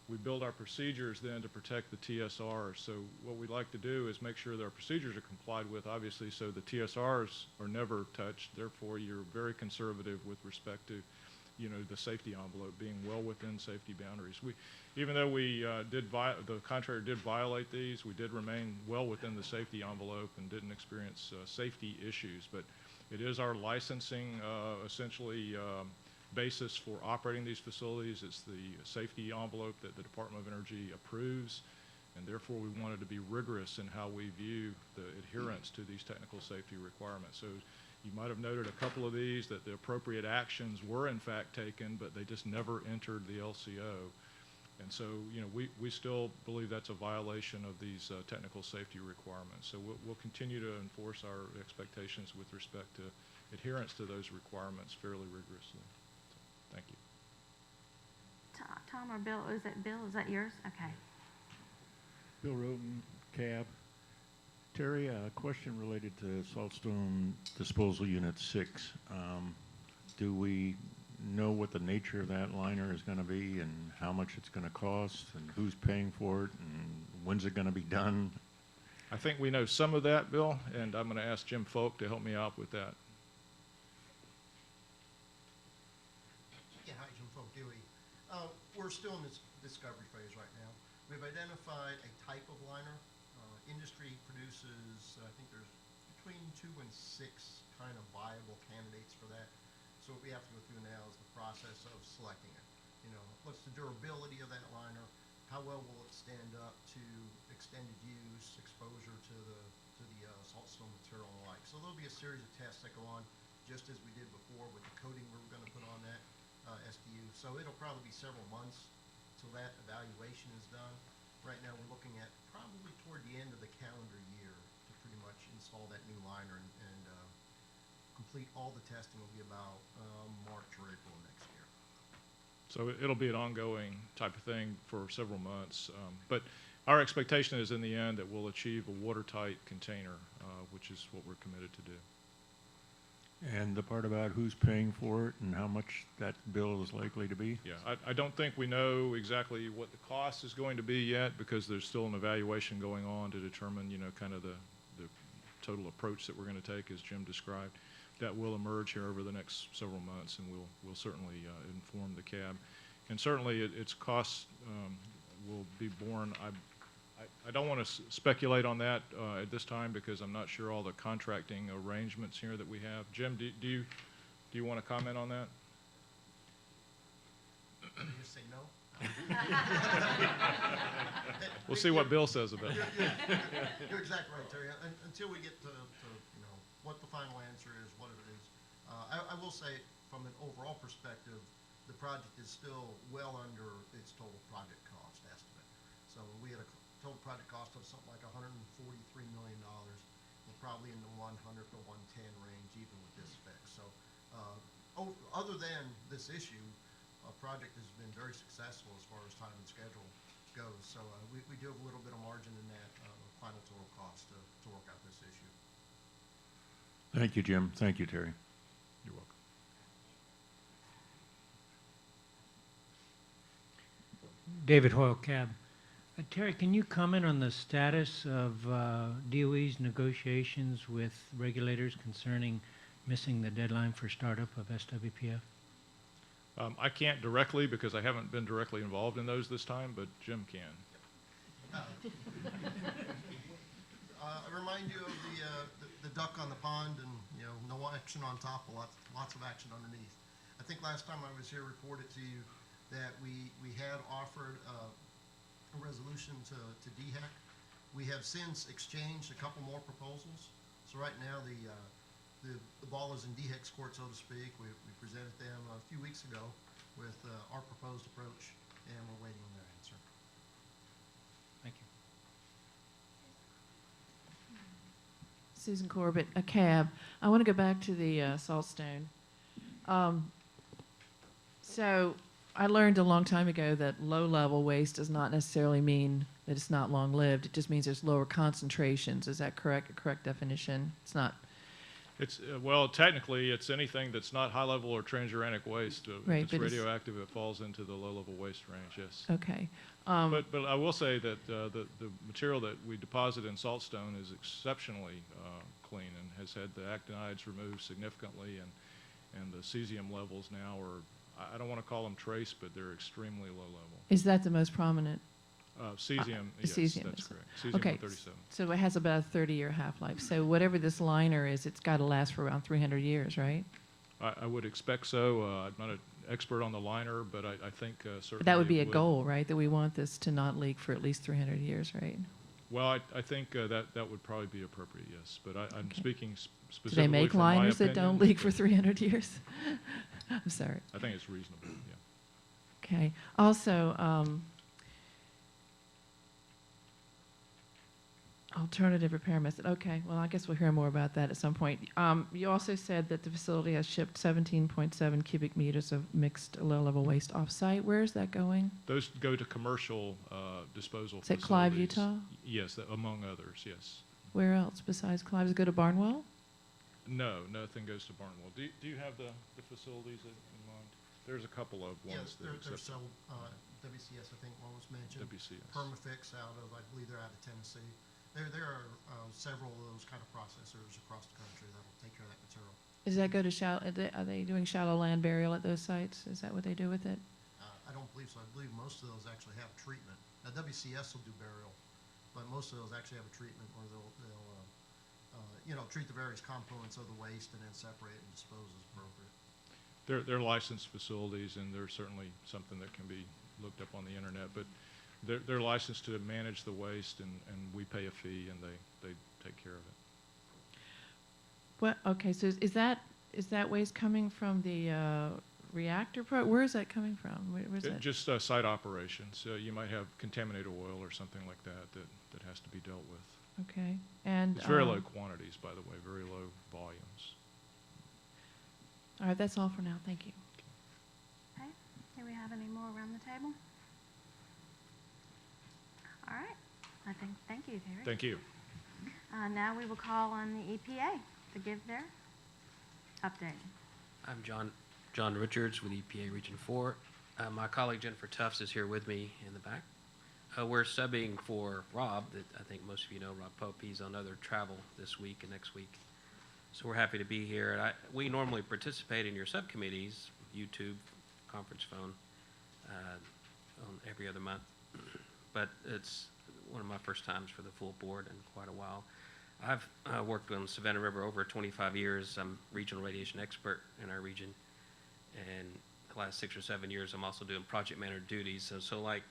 we build our procedures then to protect the TSRs. So what we'd like to do is make sure that our procedures are complied with, obviously, so the TSRs are never touched. Therefore, you're very conservative with respect to, you know, the safety envelope being well within safety boundaries. Even though the contractor did violate these, we did remain well within the safety envelope and didn't experience safety issues. But it is our licensing, essentially, basis for operating these facilities. It's the safety envelope that the Department of Energy approves, and therefore we wanted to be rigorous in how we view the adherence to these technical safety requirements. So you might have noted a couple of these that the appropriate actions were in fact taken, but they just never entered the LCO. And so, you know, we still believe that's a violation of these technical safety requirements. So we'll continue to enforce our expectations with respect to adherence to those requirements fairly rigorously. Thank you. Tom or Bill, is that yours? Okay. Bill Roten, CAB. Terry, a question related to Saltstone Disposal Unit 6. Do we know what the nature of that liner is going to be and how much it's going to cost and who's paying for it and when's it going to be done? I think we know some of that, Bill, and I'm going to ask Jim Folk to help me out with that. Yeah, hi, Jim Folk, Dewey. We're still in this discovery phase right now. We've identified a type of liner. Industry produces, I think there's between 2 and 6 kind of viable candidates for that. So what we have to go through now is the process of selecting it. You know, what's the durability of that liner? How well will it stand up to extended use, exposure to the saltstone material and the like? So there'll be a series of tests that go on, just as we did before with the coating we were going to put on that SDU. So it'll probably be several months till that evaluation is done. Right now we're looking at probably toward the end of the calendar year to pretty much install that new liner and complete all the testing will be about March or April of next year. So it'll be an ongoing type of thing for several months. But our expectation is in the end that we'll achieve a watertight container, which is what we're committed to do. And the part about who's paying for it and how much that bill is likely to be? Yeah, I don't think we know exactly what the cost is going to be yet because there's still an evaluation going on to determine, you know, kind of the total approach that we're going to take as Jim described. That will emerge here over the next several months, and we'll certainly inform the CAB. And certainly its costs will be borne. I don't want to speculate on that at this time because I'm not sure all the contracting arrangements here that we have. Jim, do you want to comment on that? Can you just say no? We'll see what Bill says about it. You're exactly right, Terry. Until we get to you know what the final answer is, what it is, I will say from an overall perspective, the project is still well under its total project cost estimate. So we had a total project cost of something like $143 million. We're probably in the 100 to 110 range, even with this fix. So other than this issue, our project has been very successful as far as time and schedule goes. So we do have a little bit of margin in that final total cost to work out this issue. Thank you, Jim. Thank you, Terry. You're welcome. David Hoyle, CAB. Terry, can you comment on the status of DOE's negotiations with regulators concerning missing the deadline for startup of SWPF? I can't directly because I haven't been directly involved in those this time, but Jim can. I remind you of the duck on the pond and, you know, no action on top, lots of action underneath. I think last time I was here reported to you that we had offered a resolution to DHEC. We have since exchanged a couple more proposals. So right now the ball is in DHEC's court, so to speak. We presented them a few weeks ago with our proposed approach, and we're waiting on their answer. Thank you. Susan Corbett, a CAB. I want to go back to the Saltstone. So I learned a long time ago that low-level waste does not necessarily mean that it's not long-lived. It just means there's lower concentrations. Is that correct? A correct definition? It's not. It's, well, technically, it's anything that's not high-level or transuranic waste. Right, If but it's it's- radioactive, it falls into the low-level waste range, yes. Okay. But I will say that the material that we deposit in Saltstone is exceptionally clean and has had the actinides removed significantly, and the cesium levels now are, I don't want to call them trace, but they're extremely low level. Is that the most prominent? Cesium, yes, cesium that's is- correct. Cesium Okay, 137. so it has about a 30-year half-life. So whatever this liner is, it's got to last for around 300 years, right? I would expect so. I'm not an expert on the liner, but I think certainly But that would be it a goal, right? That we want this to not leak for at least 300 years, right? Well, I think that would probably be appropriate, yes. But I'm Okay. speaking Do specifically they make from my liners that don't opinion, leak for but 300 years? I'm sorry. I think it's reasonable, yeah. Okay. Also, alternative repair method. Okay. Well, I guess we'll hear more about that at some point. You also said that the facility has shipped 17.7 cubic meters of mixed low-level waste off-site. Where is that going? Those go to commercial disposal Is it Clive, facilities. Utah? Yes, among others, yes. Where else besides Clive? Does it go to Barnwell? No, nothing goes to Barnwell. Do you have the facilities in mind? There's a couple of ones Yes, that there's accept several, WCS, I think one was mentioned. WCS. Permafix out of, I believe they're out of Tennessee. There are several of those kind of processors across the country that'll take care of that material. Does that go to shallow? Are they doing shallow land burial at those sites? Is that what they do with it? I don't believe so. I believe most of those actually have treatment. Now, WCS will do burial, but most of those actually have a treatment where they'll treat the various components of the waste and then separate and dispose as appropriate. They're licensed facilities, and they're certainly something that can be looked up on the internet, but they're licensed to manage the waste, and we pay a fee, and they take care of it. What? Okay, so is that waste coming from the reactor? Where is that coming from? Where's that? Just site operations. You might have contaminated oil or something like that has to be dealt with. Okay, and It's very low quantities, by the way, very low volumes. All right, that's all for now. Thank you. Okay, do we have any more around the table? All right, thank you, Terry. Thank you. Now we will call on the EPA to give their update. I'm John Richards with EPA Region 4. My colleague Jennifer Tufts is here with me in the back. We're subbing for Rob, that I think most of you know, Rob Pope. He's on other travel this week and next week. So we're happy to be here. And we normally participate in your subcommittees, YouTube, conference phone, on every other month. But it's one of my first times for the full board in quite a while. I've worked on Savannah River over 25 years. I'm regional radiation expert in our region. And the last 6 or 7 years, I'm also doing project manager duties. So like,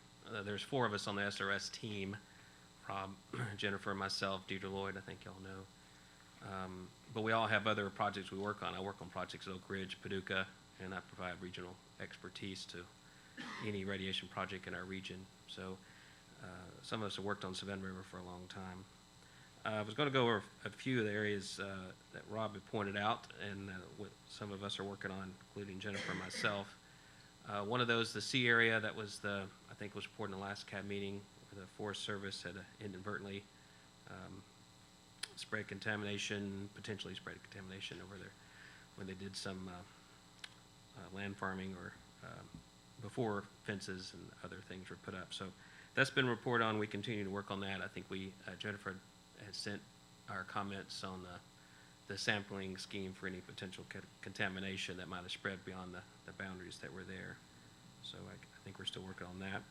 there's 4 of us on the SRS team, Rob, Jennifer, and myself, Deidre Lloyd, I think y'all know. But we all have other projects we work on. I work on projects at Oak Ridge, Paducah, and I provide regional expertise to any radiation project in our region. So some of us have worked on Savannah River for a long time. I was going to go over a few of the areas that Rob had pointed out, and what some of us are working on, including Jennifer and myself. One of those, the sea area, that was I think was reported in the last CAB meeting, where the Forest Service had inadvertently spread contamination, potentially spread contamination over there when they did some land farming or before fences and other things were put up. So that's been reported on. We continue to work on that. I think Jennifer has sent our comments on the sampling scheme for any potential contamination that might have spread beyond the boundaries that were there. So I think we're still working on that.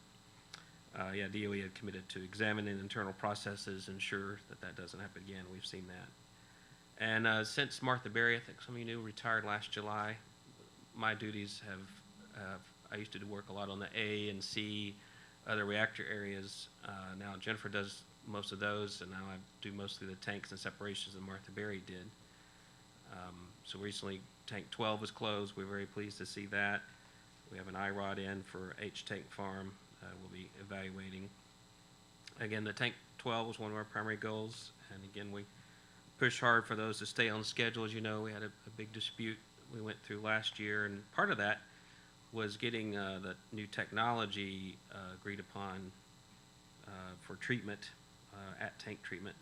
Yeah, DOE had committed to examining internal processes, ensure that doesn't happen again. We've seen that. And since Martha Berry, I think some of you knew, retired last July, my duties I used to work a lot on the A and C, other reactor areas. Now Jennifer does most of those, and now I do mostly the tanks and separations that Martha Berry did. So recently, Tank 12 was closed. We're very pleased to see that. We have an IROD in for H Tank Farm. We'll be evaluating. Again, the Tank 12 was one of our primary goals, and again, we push hard for those to stay on schedule. As you know, we had a big dispute we went through last year, and part of that was getting the new technology agreed upon for treatment, at tank treatment.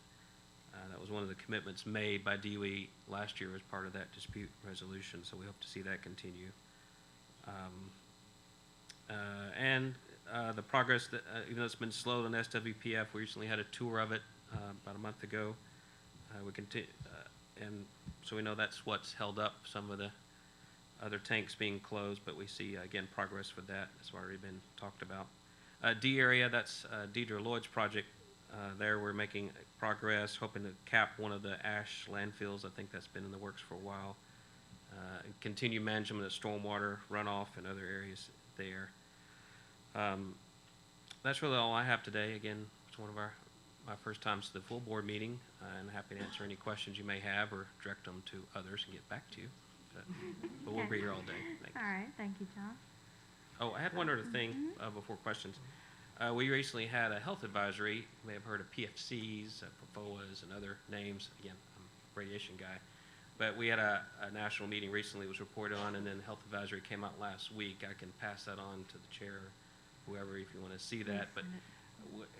That was one of the commitments made by DOE last year as part of that dispute resolution, so we hope to see that continue. The progress, that, even though it's been slow in SWPF, we recently had a tour of it about a month ago. We continue, and so we know that's what's held up some of the other tanks being closed, but we see, again, progress with that. It's already been talked about. D area, that's Deidre Lloyd's project. There we're making progress, hoping to cap one of the ash landfills. I think that's been in the works for a while. And continue management of stormwater runoff and other areas there. That's really all I have today. Again, it's one of my first times to the full board meeting, and happy to answer any questions you may have or direct them to others and get back to you. But we'll be here all day. Thanks. All right, thank you, John. Oh, I had one other thing before questions. We recently had a health advisory. You may have heard of PFCs, PFOAs, and other names. Again, I'm a radiation guy. But we had a national meeting recently, was reported on, and then the health advisory came out last week. I can pass that on to the chair, whoever, if you want to see that. But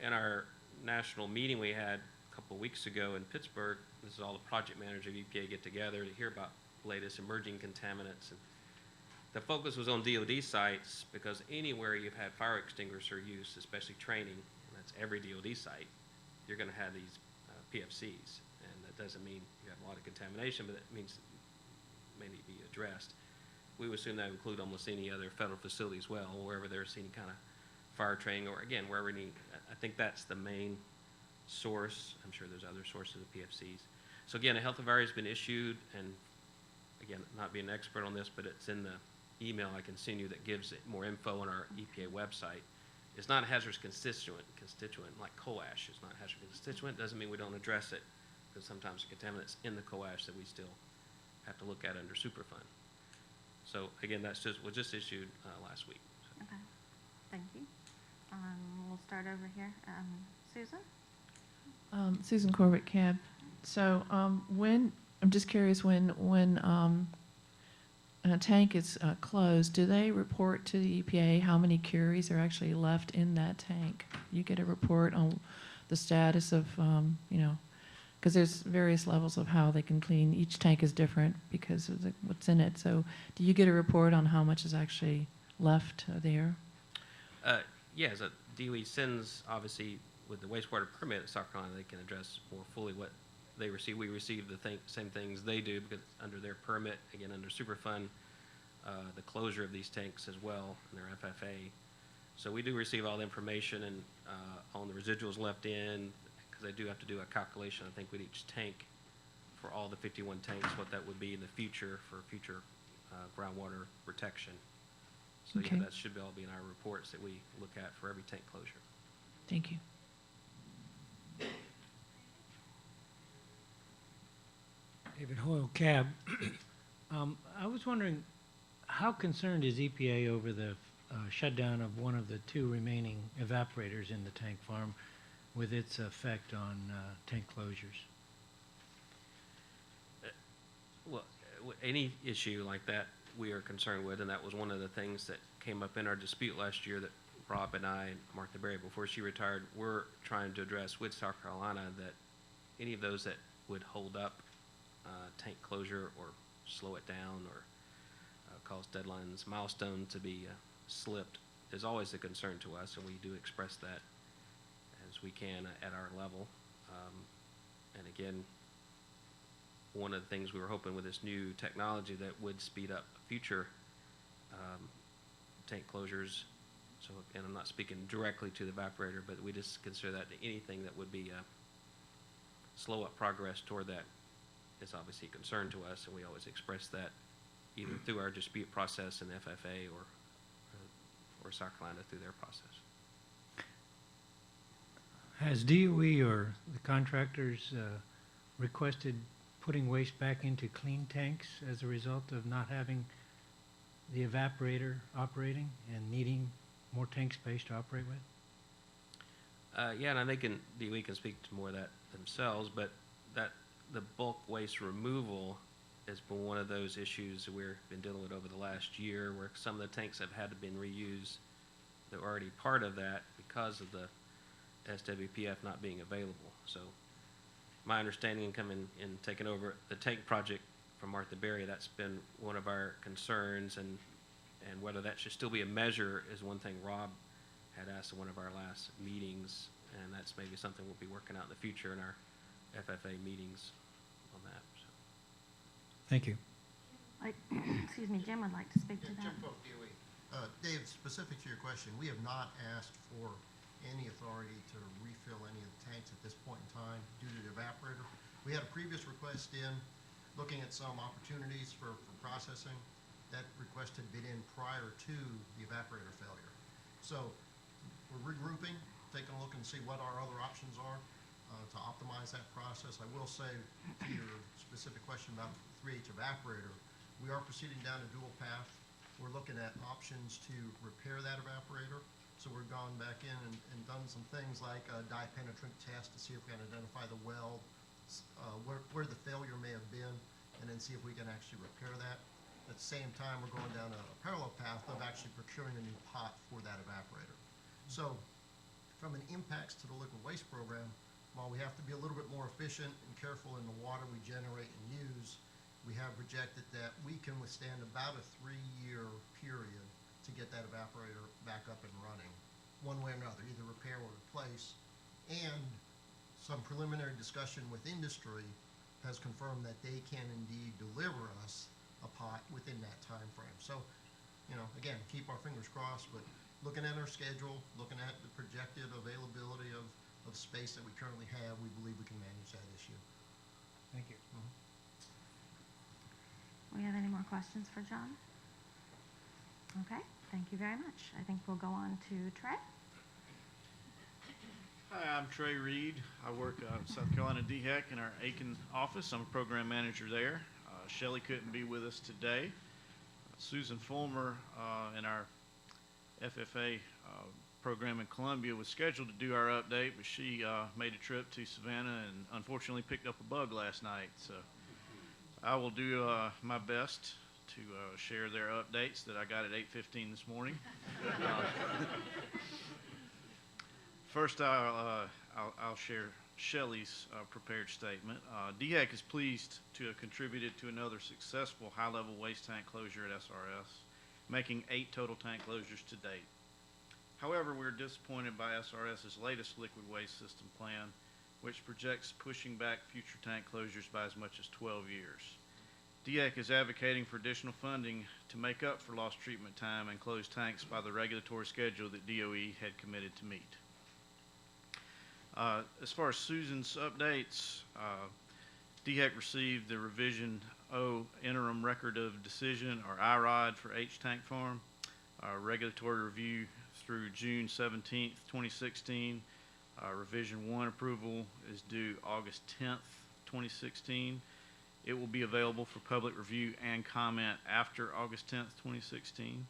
in our national meeting we had a couple of weeks ago in Pittsburgh, this is all the project managers of EPA get together to hear about latest emerging contaminants. And the focus was on DOD sites, because anywhere you've had fire extinguisher use, especially training, and that's every DOD site, you're going to have these PFCs. And that doesn't mean you have a lot of contamination, but it means it may need to be addressed. We would assume that would include almost any other federal facility as well, wherever there's any kind of fire training, or again, wherever any, I think that's the main source. I'm sure there's other sources of PFCs. So again, a health advisory has been issued, and again, not being an expert on this, but it's in the email I can send you that gives it more info on our EPA website. It's not a hazardous constituent like coal ash. It's not a hazardous constituent. Doesn't mean we don't address it, because sometimes the contaminants in the coal ash that we still have to look at under Superfund. So again, was just issued last week. So. Okay, thank you. We'll start over here. Susan? Susan Corbett, CAB. So I'm just curious, when a tank is closed, do they report to the EPA how many curies are actually left in that tank? You get a report on the status of, because there's various levels of how they can clean. Each tank is different because of what's in it. So do you get a report on how much is actually left there? Yes, DOE sends, obviously, with the wastewater permit at South Carolina, they can address more fully what they receive. We receive the same things they do, because under their permit, again, under Superfund, the closure of these tanks as well, and their FFA. So we do receive all the information and on the residuals left in, because they do have to do a calculation, I think, with each tank for all the 51 tanks, what that would be in the future for future groundwater protection. So Okay. yeah, that should all be in our reports that we look at for every tank closure. Thank you. David Hoyle, CAB. I was wondering, how concerned is EPA over the shutdown of one of the two remaining evaporators in the tank farm with its effect on tank closures? Well, any issue like that we are concerned with, and that was one of the things that came up in our dispute last year that Rob and I, and Martha Berry, before she retired, were trying to address with South Carolina, that any of those that would hold up tank closure or slow it down or cause deadlines, milestones to be slipped is always a concern to us, and we do express that as we can at our level. And again, one of the things we were hoping with this new technology that would speed up future tank closures. So, and I'm not speaking directly to the evaporator, but we just consider that anything that would be slow up progress toward that is obviously a concern to us, and we always express that either through our dispute process in FFA or South Carolina through their process. Has DOE or the contractors requested putting waste back into clean tanks as a result of not having the evaporator operating and needing more tank space to operate with? Yeah, and I think DOE can speak to more of that themselves, but that the bulk waste removal has been one of those issues that we've been dealing with over the last year, where some of the tanks have had to been reused that were already part of that because of the SWPF not being available. So my understanding in coming and taking over the tank project from Martha Berry, that's been one of our concerns, and whether that should still be a measure is one thing Rob had asked in one of our last meetings, and that's maybe something we'll be working out in the future in our FFA meetings on that. So. Thank you. Excuse me, Jim would like to speak to that. Jim Pope, DOE. Dave, specific to your question, we have not asked for any authority to refill any of the tanks at this point in time due to the evaporator. We had a previous request in looking at some opportunities for processing. That request had been in prior to the evaporator failure. So we're regrouping, taking a look and see what our other options are to optimize that process. I will say to your specific question about 3H evaporator, we are proceeding down a dual path. We're looking at options to repair that evaporator. So we've gone back in and done some things like a dye penetrant test to see if we can identify the weld, where the failure may have been, and then see if we can actually repair that. At the same time, we're going down a parallel path of actually procuring a new pot for that evaporator. So from an impacts to the liquid waste program, while we have to be a little bit more efficient and careful in the water we generate and use, we have projected that we can withstand about a 3-year period to get that evaporator back up and running, one way or another, either repair or replace. And some preliminary discussion with industry has confirmed that they can indeed deliver us a pot within that time frame. So, you know, again, keep our fingers crossed, but looking at our schedule, looking at the projected availability of space that we currently have, we believe we can manage that issue. Thank you. We have any more questions for John? Okay, thank you very much. I think we'll go on to Trey. Hi, I'm Trey Reed. I work South Carolina DHEC in our Aiken office. I'm a program manager there. Shelley couldn't be with us today. Susan Fulmer in our FFA program in Columbia was scheduled to do our update, but she made a trip to Savannah and unfortunately picked up a bug last night. So I will do my best to share their updates that I got at 8:15 this morning. First, I'll share Shelley's prepared statement. DHEC is pleased to have contributed to another successful high-level waste tank closure at SRS, making 8 total tank closures to date. However, we're disappointed by SRS's latest liquid waste system plan, which projects pushing back future tank closures by as much as 12 years. DHEC is advocating for additional funding to make up for lost treatment time and close tanks by the regulatory schedule that DOE had committed to meet. As far as Susan's updates, DHEC received the Revision O Interim Record of Decision, or IROD, for H Tank Farm. Regulatory review through June 17th, 2016. Revision 1 approval is due August 10th, 2016. It will be available for public review and comment after August 10th, 2016.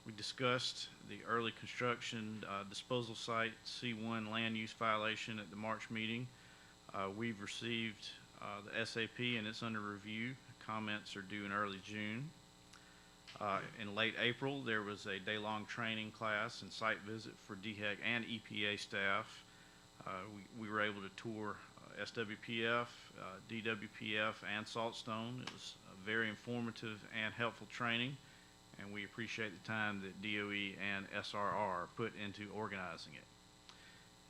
We discussed the early construction disposal site C1 land use violation at the March meeting. We've received the SAP and it's under review. Comments are due in early June. In late April, there was a day-long training class and site visit for DHEC and EPA staff. We were able to tour SWPF, DWPF, and Saltstone. It was a very informative and helpful training, and we appreciate the time that DOE and SRR put into organizing it.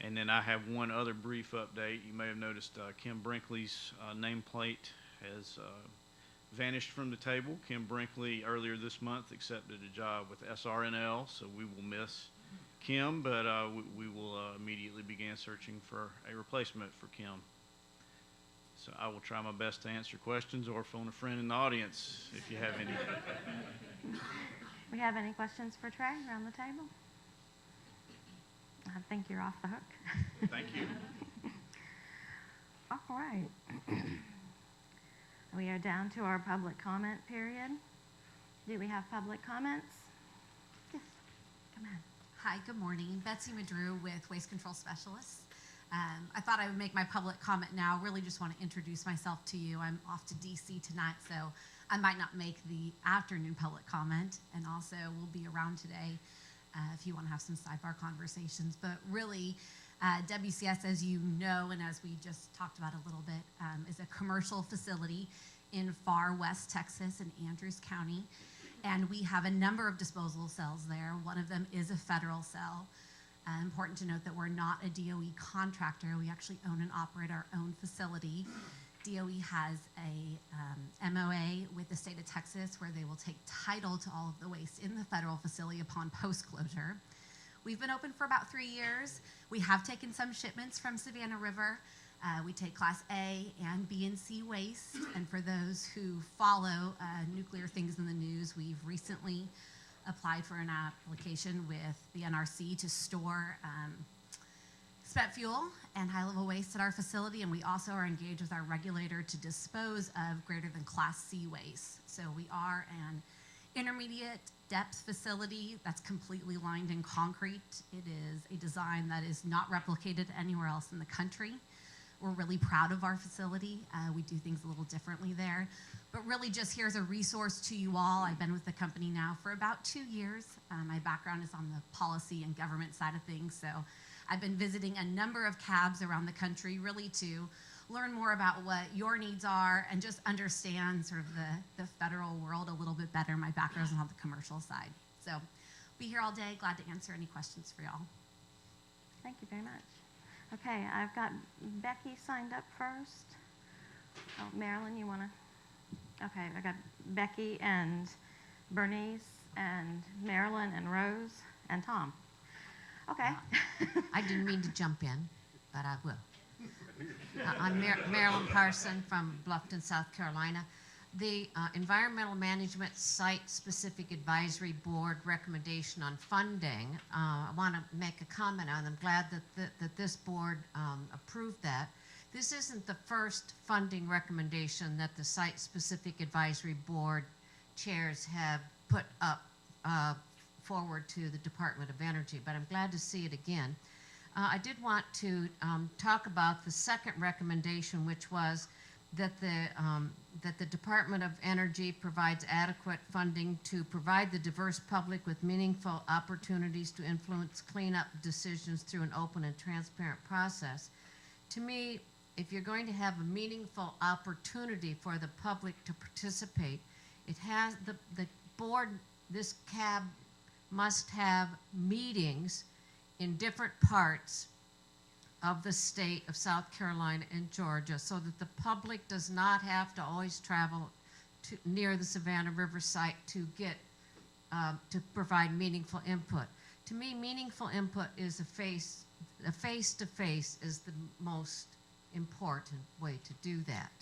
And then I have one other brief update. You may have noticed Kim Brinkley's nameplate has vanished from the table. Kim Brinkley earlier this month accepted a job with SRNL, so we will miss Kim, but we will immediately begin searching for a replacement for Kim. So I will try my best to answer questions or phone a friend in the audience if you have any. We have any questions for Trey around the table? I think you're off the hook. Thank you. All right. We are down to our public comment period. Do we have public comments? Yes, come on. Hi, good morning. Betsy Madrew with Waste Control Specialists. I thought I would make my public comment now. Really just want to introduce myself to you. I'm off to DC tonight, so I might not make the afternoon public comment, and also we'll be around today if you want to have some sidebar conversations. But really, WCS, as you know, and as we just talked about a little bit, is a commercial facility in far west Texas in Andrews County. And we have a number of disposal cells there. One of them is a federal cell. Important to note that we're not a DOE contractor. We actually own and operate our own facility. DOE has a MOA with the state of Texas where they will take title to all of the waste in the federal facility upon post-closure. We've been open for about 3 years. We have taken some shipments from Savannah River. We take Class A and B and C waste. And for those who follow nuclear things in the news, we've recently applied for an application with the NRC to store spent fuel and high-level waste at our facility, and we also are engaged with our regulator to dispose of greater than Class C waste. So we are an intermediate depth facility that's completely lined in concrete. It is a design that is not replicated anywhere else in the country. We're really proud of our facility. We do things a little differently there. But really just here's a resource to you all. I've been with the company now for about 2 years. My background is on the policy and government side of things, so I've been visiting a number of cabs around the country really to learn more about what your needs are and just understand sort of the federal world a little bit better. My background is on the commercial side. So be here all day, glad to answer any questions for y'all. Thank you very much. Okay, I've got Becky signed up first. Oh, Marilyn, you want to? Okay, I got Becky and Bernice and Marilyn and Rose and Tom. Okay. I didn't mean to jump in, but I will. I'm Marilyn Parson from Bluffton, South Carolina. The Environmental Management Site-Specific Advisory Board recommendation on funding, I want to make a comment on. I'm glad that this board approved that. This isn't the first funding recommendation that the Site-Specific Advisory Board chairs have put up forward to the Department of Energy, but I'm glad to see it again. I did want to talk about the second recommendation, which was that the Department of Energy provides adequate funding to provide the diverse public with meaningful opportunities to influence cleanup decisions through an open and transparent process. To me, if you're going to have a meaningful opportunity for the public to participate, it has the board, this CAB must have meetings in different parts of the state of South Carolina and Georgia so that the public does not have to always travel near the Savannah River site to get to provide meaningful input. To me, meaningful input is a face-to-face is the most important way to do that.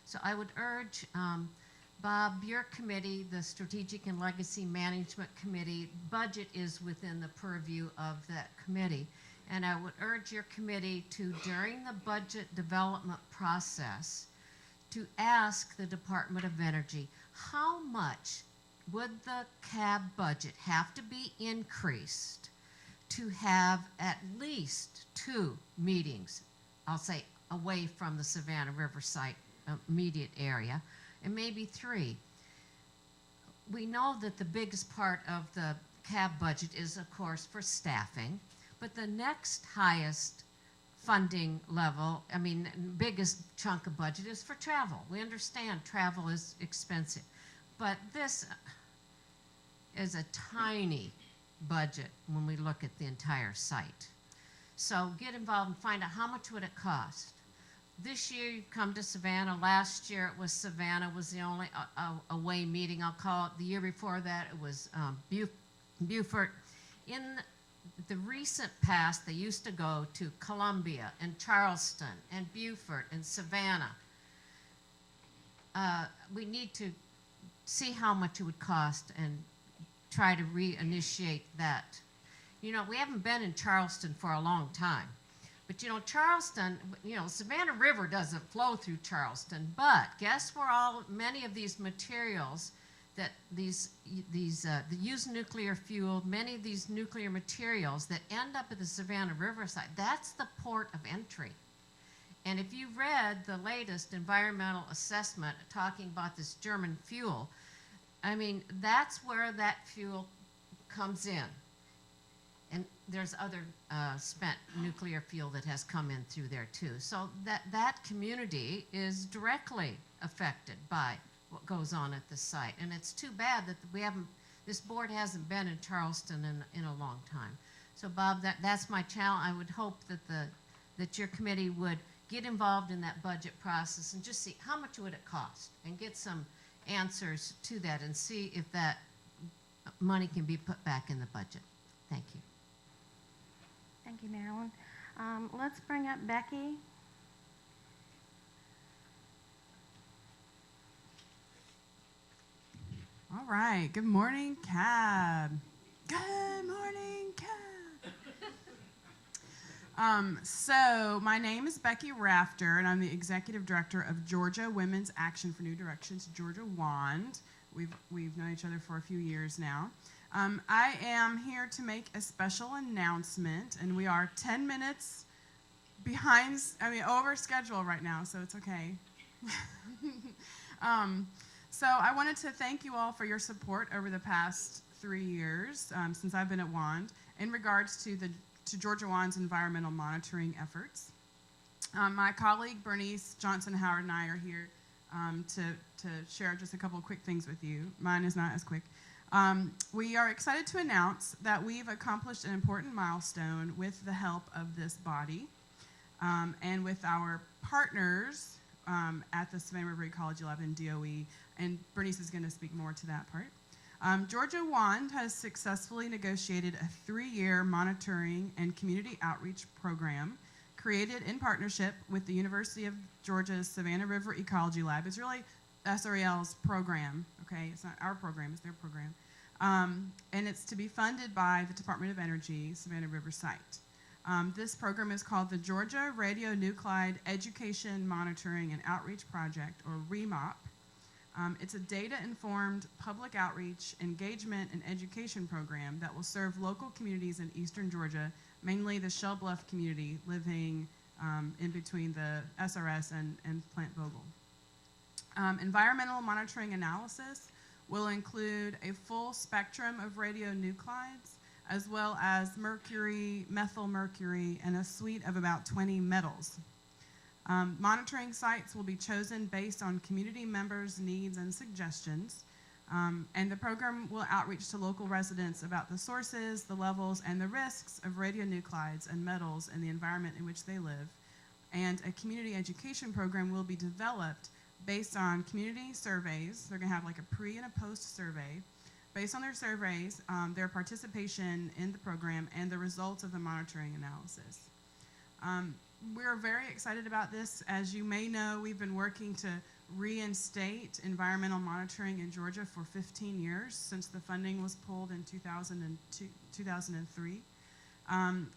So I would urge Bob, your committee, the Strategic and Legacy Management Committee, budget is within the purview of that committee. And I would urge your committee to, during the budget development process, to ask the Department of Energy, how much would the CAB budget have to be increased to have at least 2 meetings, I'll say away from the Savannah River site immediate area, and maybe 3. We know that the biggest part of the CAB budget is, of course, for staffing, but the next highest funding level, biggest chunk of budget is for travel. We understand travel is expensive, but this is a tiny budget when we look at the entire site. So get involved and find out how much would it cost. This year you come to Savannah. Last year it was Savannah was the only away meeting, I'll call it. The year before that it was Beaufort. In the recent past, they used to go to Columbia and Charleston and Beaufort and Savannah. We need to see how much it would cost and try to reinitiate that. You know, we haven't been in Charleston for a long time. But you know, Charleston, Savannah River doesn't flow through Charleston, but guess where many of these materials that the used nuclear fuel, many of these nuclear materials that end up at the Savannah River site, that's the port of entry. And if you read the latest environmental assessment talking about this German fuel, that's where that fuel comes in. And there's other spent nuclear fuel that has come in through there too. So that community is directly affected by what goes on at the site. And it's too bad that this board hasn't been in Charleston in a long time. So Bob, that's my challenge. I would hope that your committee would get involved in that budget process and just see how much would it cost and get some answers to that and see if that money can be put back in the budget. Thank you. Thank you, Marilyn. Let's bring up Becky. All right. Good morning, CAB. Good morning, CAB. So my name is Becky Rafter, and I'm the Executive Director of Georgia Women's Action for New Directions, Georgia WAND. We've known each other for a few years now. I am here to make a special announcement, and we are 10 minutes over schedule right now, so it's okay. So I wanted to thank you all for your support over the past 3 years since I've been at WAND in regards to Georgia WAND's environmental monitoring efforts. My colleague Bernice Johnson-Howard and I are here to share just a couple of quick things with you. Mine is not as quick. We are excited to announce that we've accomplished an important milestone with the help of this body and with our partners at the Savannah River Ecology Lab and DOE, and Bernice is going to speak more to that part. Georgia WAND has successfully negotiated a 3-year monitoring and community outreach program created in partnership with the University of Georgia's Savannah River Ecology Lab. It's really SREL's program, okay? It's not our program, it's their program. And it's to be funded by the Department of Energy Savannah River site. This program is called the Georgia Radionuclide Education Monitoring and Outreach Project, or REMOP. It's a data-informed public outreach, engagement, and education program that will serve local communities in eastern Georgia, mainly the Shell Bluff community living in between the SRS and Plant Vogel. Environmental monitoring analysis will include a full spectrum of radionuclides, as well as mercury, methyl mercury, and a suite of about 20 metals. Monitoring sites will be chosen based on community members' needs and suggestions, and the program will outreach to local residents about the sources, the levels, and the risks of radionuclides and metals in the environment in which they live. And a community education program will be developed based on community surveys. They're going to have like a pre and a post survey. Based on their surveys, their participation in the program, and the results of the monitoring analysis. We're very excited about this. As you may know, we've been working to reinstate environmental monitoring in Georgia for 15 years, since the funding was pulled in 2003.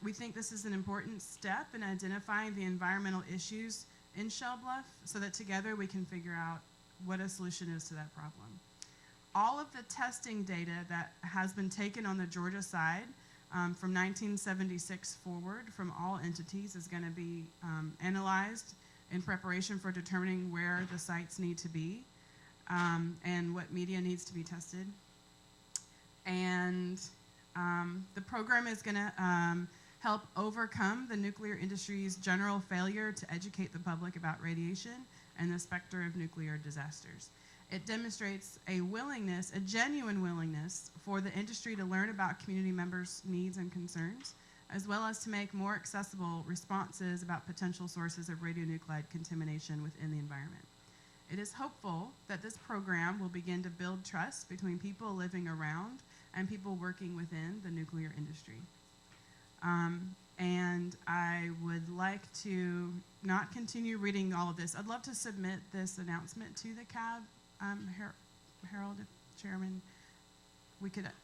We think this is an important step in identifying the environmental issues in Shell Bluff, so that together we can figure out what a solution is to that problem. All of the testing data that has been taken on the Georgia side from 1976 forward from all entities is going to be analyzed in preparation for determining where the sites need to be and what media needs to be tested. And the program is going to help overcome the nuclear industry's general failure to educate the public about radiation and the specter of nuclear disasters. It demonstrates a willingness, a genuine willingness, for the industry to learn about community members' needs and concerns, as well as to make more accessible responses about potential sources of radionuclide contamination within the environment. It is hopeful that this program will begin to build trust between people living around and people working within the nuclear industry. And I would like to not continue reading all of this. I'd love to submit this announcement to the CAB. Harold, if Chairman,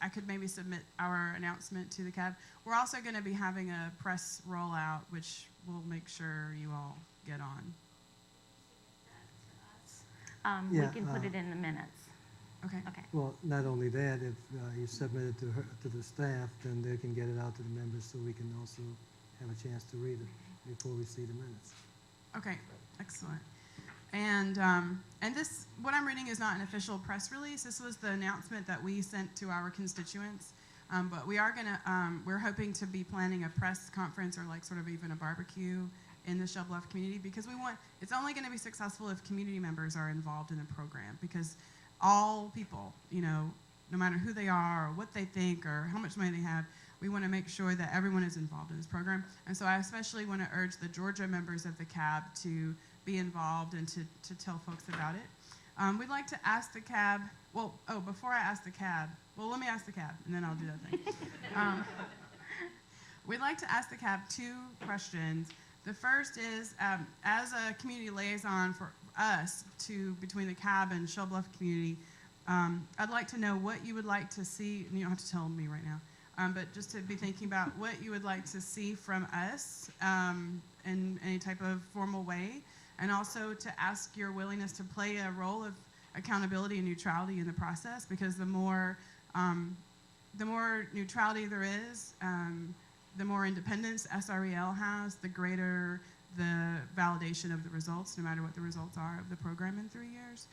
I could maybe submit our announcement to the CAB. We're also going to be having a press rollout, which we'll make sure you all get on. We can put it in the minutes. Okay. Okay. Well, not only that, if you submit it to the staff, then they can get it out to the members, so we can also have a chance to read it before we see the minutes. Okay, excellent. And this, what I'm reading is not an official press release. This was the announcement that we sent to our constituents But we're hoping to be planning a press conference or like sort of even a barbecue in the Shell Bluff community, because it's only going to be successful if community members are involved in the program, because all people, no matter who they are or what they think or how much money they have, we want to make sure that everyone is involved in this program. And so I especially want to urge the Georgia members of the CAB to be involved and to tell folks about it. We'd like to ask the CAB, before I ask the CAB, let me ask the CAB and then I'll do that thing. We'd like to ask the CAB 2 questions. The first is, as a community liaison for us between the CAB and Shell Bluff community, I'd like to know what you would like to see, and you don't have to tell me right now, but just to be thinking about what you would like to see from us in any type of formal way, and also to ask your willingness to play a role of accountability and neutrality in the process, because the more neutrality there is, the more independence SREL has, the greater the validation of the results, no matter what the results are of the program in 3 years.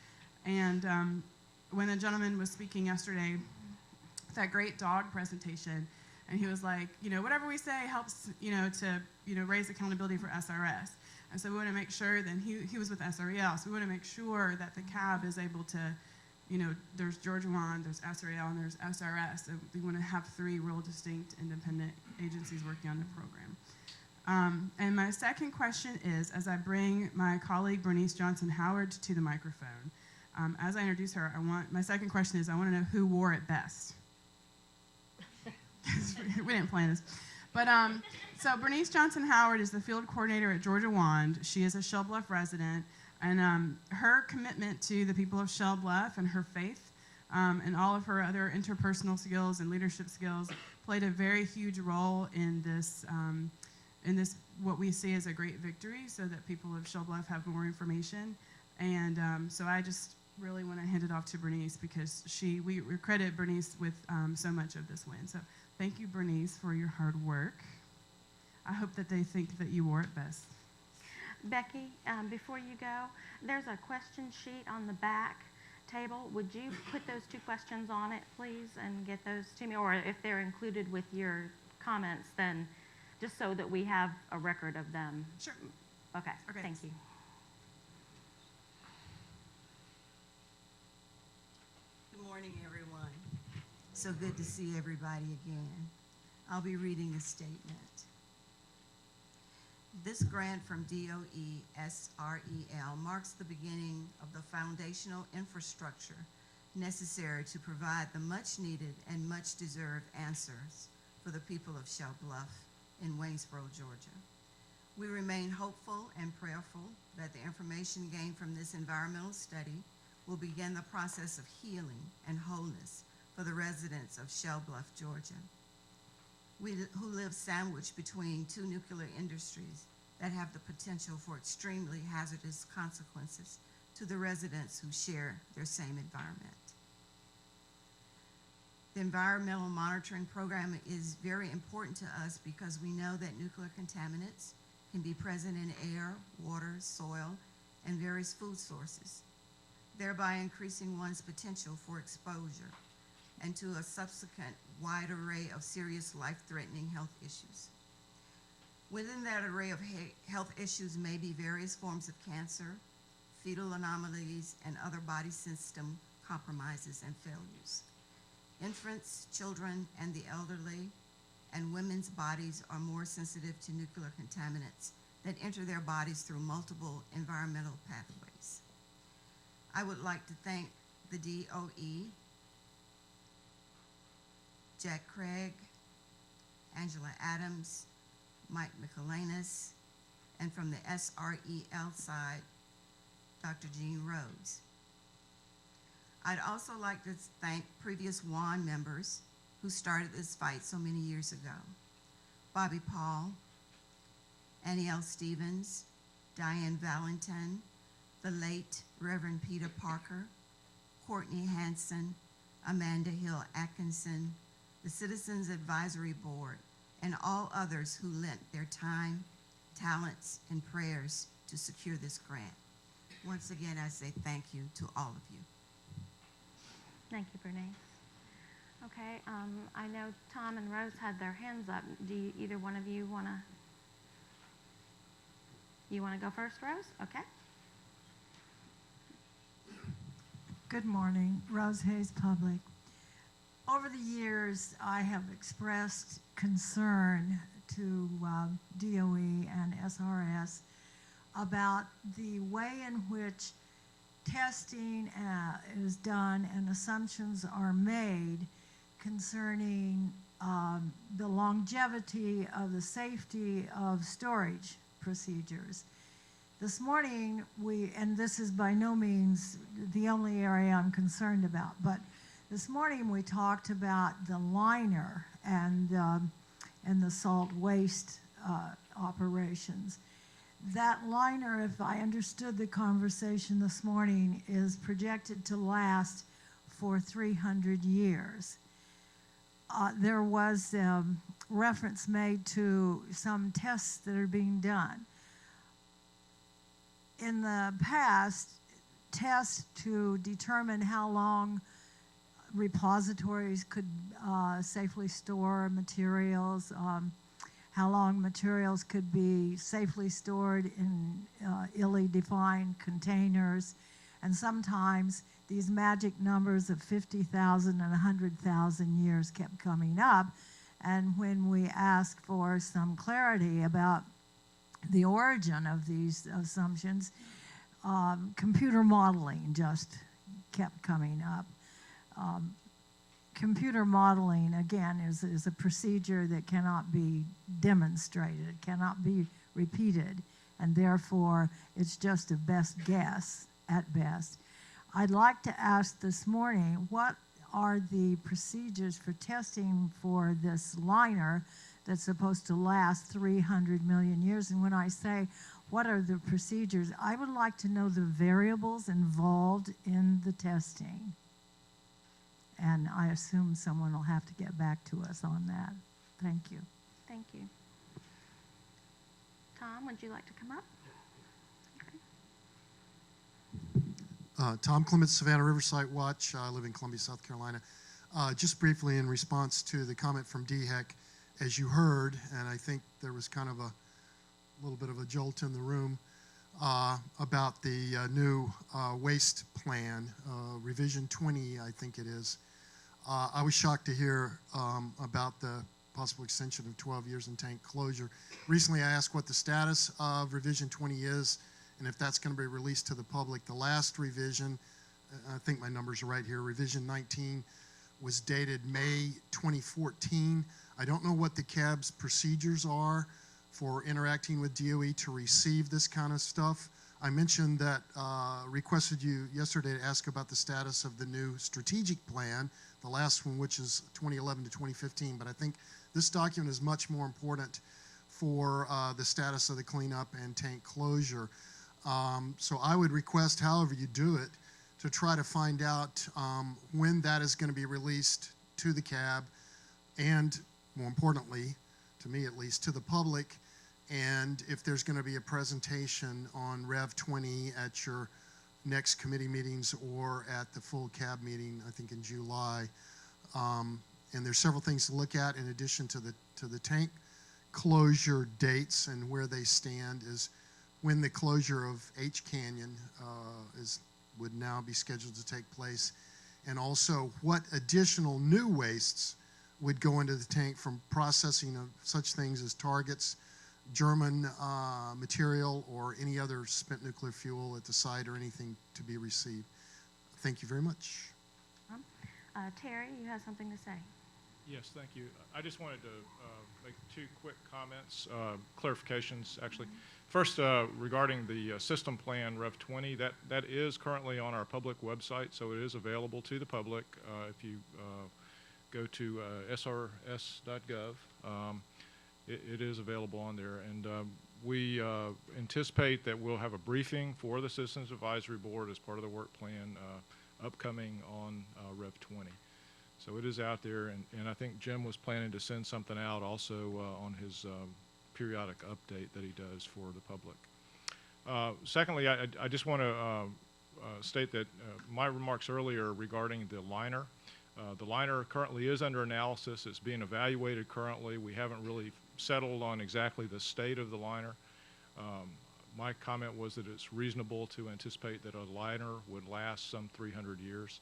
And when the gentleman was speaking yesterday, that great dog presentation, and he was like, whatever we say helps, to raise accountability for SRS. And so we want to make sure that he was with SREL, so we want to make sure that the CAB is able to, there's Georgia One, there's SREL, and there's SRS. So we want to have 3 real distinct independent agencies working on the program. And my second question is, as I bring my colleague Bernice Johnson-Howard to the microphone, as I introduce her, my second question is, I want to know who wore it best. We didn't plan this. But so Bernice Johnson-Howard is the field coordinator at Georgia Wand. She is a Shell Bluff resident, and her commitment to the people of Shell Bluff and her faith and all of her other interpersonal skills and leadership skills played a very huge role in this what we see as a great victory, so that people of Shell Bluff have more information. And so I just really want to hand it off to Bernice, because we credit Bernice with so much of this win. So thank you, Bernice, for your hard work. I hope that they think that you wore it best. Becky, before you go, there's a question sheet on the back table. Would you put those 2 questions on it, please, and get those to me? Or if they're included with your comments, then just so that we have a record of them. Sure. Okay, thank you. Good morning, everyone. So good to see everybody again. I'll be reading a statement. This grant from DOE SREL marks the beginning of the foundational infrastructure necessary to provide the much-needed and much-deserved answers for the people of Shell Bluff in Waynesboro, Georgia. We remain hopeful and prayerful that the information gained from this environmental study will begin the process of healing and wholeness for the residents of Shell Bluff, Georgia, who live sandwiched between 2 nuclear industries that have the potential for extremely hazardous consequences to the residents who share their same environment. The environmental monitoring program is very important to us because we know that nuclear contaminants can be present in air, water, soil, and various food sources, thereby increasing one's potential for exposure and to a subsequent wide array of serious life-threatening health issues. Within that array of health issues may be various forms of cancer, fetal anomalies, and other body system compromises and failures. Infants, children, and the elderly, and women's bodies are more sensitive to nuclear contaminants that enter their bodies through multiple environmental pathways. I would like to thank the DOE, Jack Craig, Angela Adams, Mike Michelanis, and from the SREL side, Dr. Jean Rhodes. I'd also like to thank previous WAN members who started this fight so many years ago. Bobby Paul, Annie L. Stevens, Diane Valentin, the late Reverend Peter Parker, Courtney Hanson, Amanda Hill Atkinson, the Citizens Advisory Board, and all others who lent their time, talents, and prayers to secure this grant. Once again, I say thank you to all of you. Thank you, Bernice. Okay, I know Tom and Rose had their hands up. Do either one of you want to? You want to go first, Rose? Okay. Good morning, Rose Hayes Public. Over the years, I have expressed concern to DOE and SRS about the way in which testing is done and assumptions are made concerning the longevity of the safety of storage procedures. This morning, and this is by no means the only area I'm concerned about, but this morning we talked about the liner and the salt waste operations. That liner, if I understood the conversation this morning, is projected to last for 300 years. There was reference made to some tests that are being done. In the past, tests to determine how long repositories could safely store materials, how long materials could be safely stored in illy defined containers, and sometimes these magic numbers of 50,000 and 100,000 years kept coming up. And when we asked for some clarity about the origin of these assumptions, computer modeling just kept coming up. Computer modeling, again, is a procedure that cannot be demonstrated, cannot be repeated, and therefore it's just a best guess at best. I'd like to ask this morning, what are the procedures for testing for this liner that's supposed to last 300 million years? And when I say what are the procedures, I would like to know the variables involved in the testing. And I assume someone will have to get back to us on that. Thank you. Thank you. Tom, would you like to come up? Okay. Tom Clements, Savannah Riverside Watch. I live in Columbia, South Carolina. Just briefly in response to the comment from DHEC, as you heard, and I think there was kind of a little bit of a jolt in the room about the new waste plan, revision 20, I think it is. I was shocked to hear about the possible extension of 12 years in tank closure. Recently, I asked what the status of revision 20 is and if that's going to be released to the public. The last revision, I think my numbers are right here, revision 19 was dated May 2014. I don't know what the CAB's procedures are for interacting with DOE to receive this kind of stuff. I mentioned that, requested you yesterday to ask about the status of the new strategic plan, the last one, which is 2011 to 2015, but I think this document is much more important for the status of the cleanup and tank closure. So I would request, however you do it, to try to find out when that is going to be released to the CAB and, more importantly, to me at least, to the public, and if there's going to be a presentation on Rev 20 at your next committee meetings or at the full CAB meeting, I think in July. And there's several things to look at in addition to the tank closure dates and where they stand is when the closure of H Canyon would now be scheduled to take place, and also what additional new wastes would go into the tank from processing of such things as targets, German material, or any other spent nuclear fuel at the site or anything to be received. Thank you very much. Terry, you have something to say. Yes, thank you. I just wanted to make two quick comments, clarifications actually. First, regarding the system plan Rev 20, that is currently on our public website, so it is available to the public. If you go to srs.gov, it is available on there. And we anticipate that we'll have a briefing for the Citizens Advisory Board as part of the work plan upcoming on Rev 20. So it is out there, and I think Jim was planning to send something out also on his periodic update that he does for the public. Secondly, I just want to state that my remarks earlier regarding the liner, The liner currently is under analysis. It's being evaluated currently. We haven't really settled on exactly the state of the liner. My comment was that it's reasonable to anticipate that a liner would last some 300 years.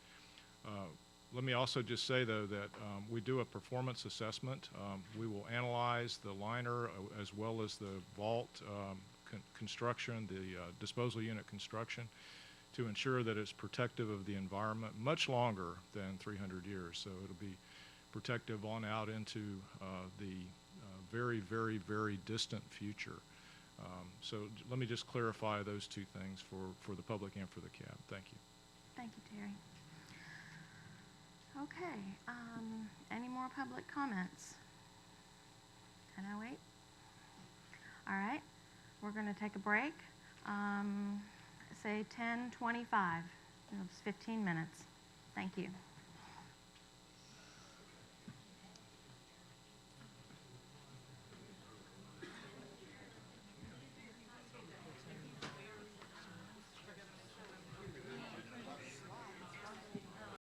Let me also just say, though, that we do a performance assessment. We will analyze the liner as well as the vault construction, the disposal unit construction, to ensure that it's protective of the environment much longer than 300 years. So it'll be protective on out into the very, very, very distant future. So let me just clarify those two things for the public and for the cab. Thank you. Thank you, Terry. Okay, any more public comments? 10:08. All right, we're going to take a break. Say 10:25. It's 15 minutes. Thank you.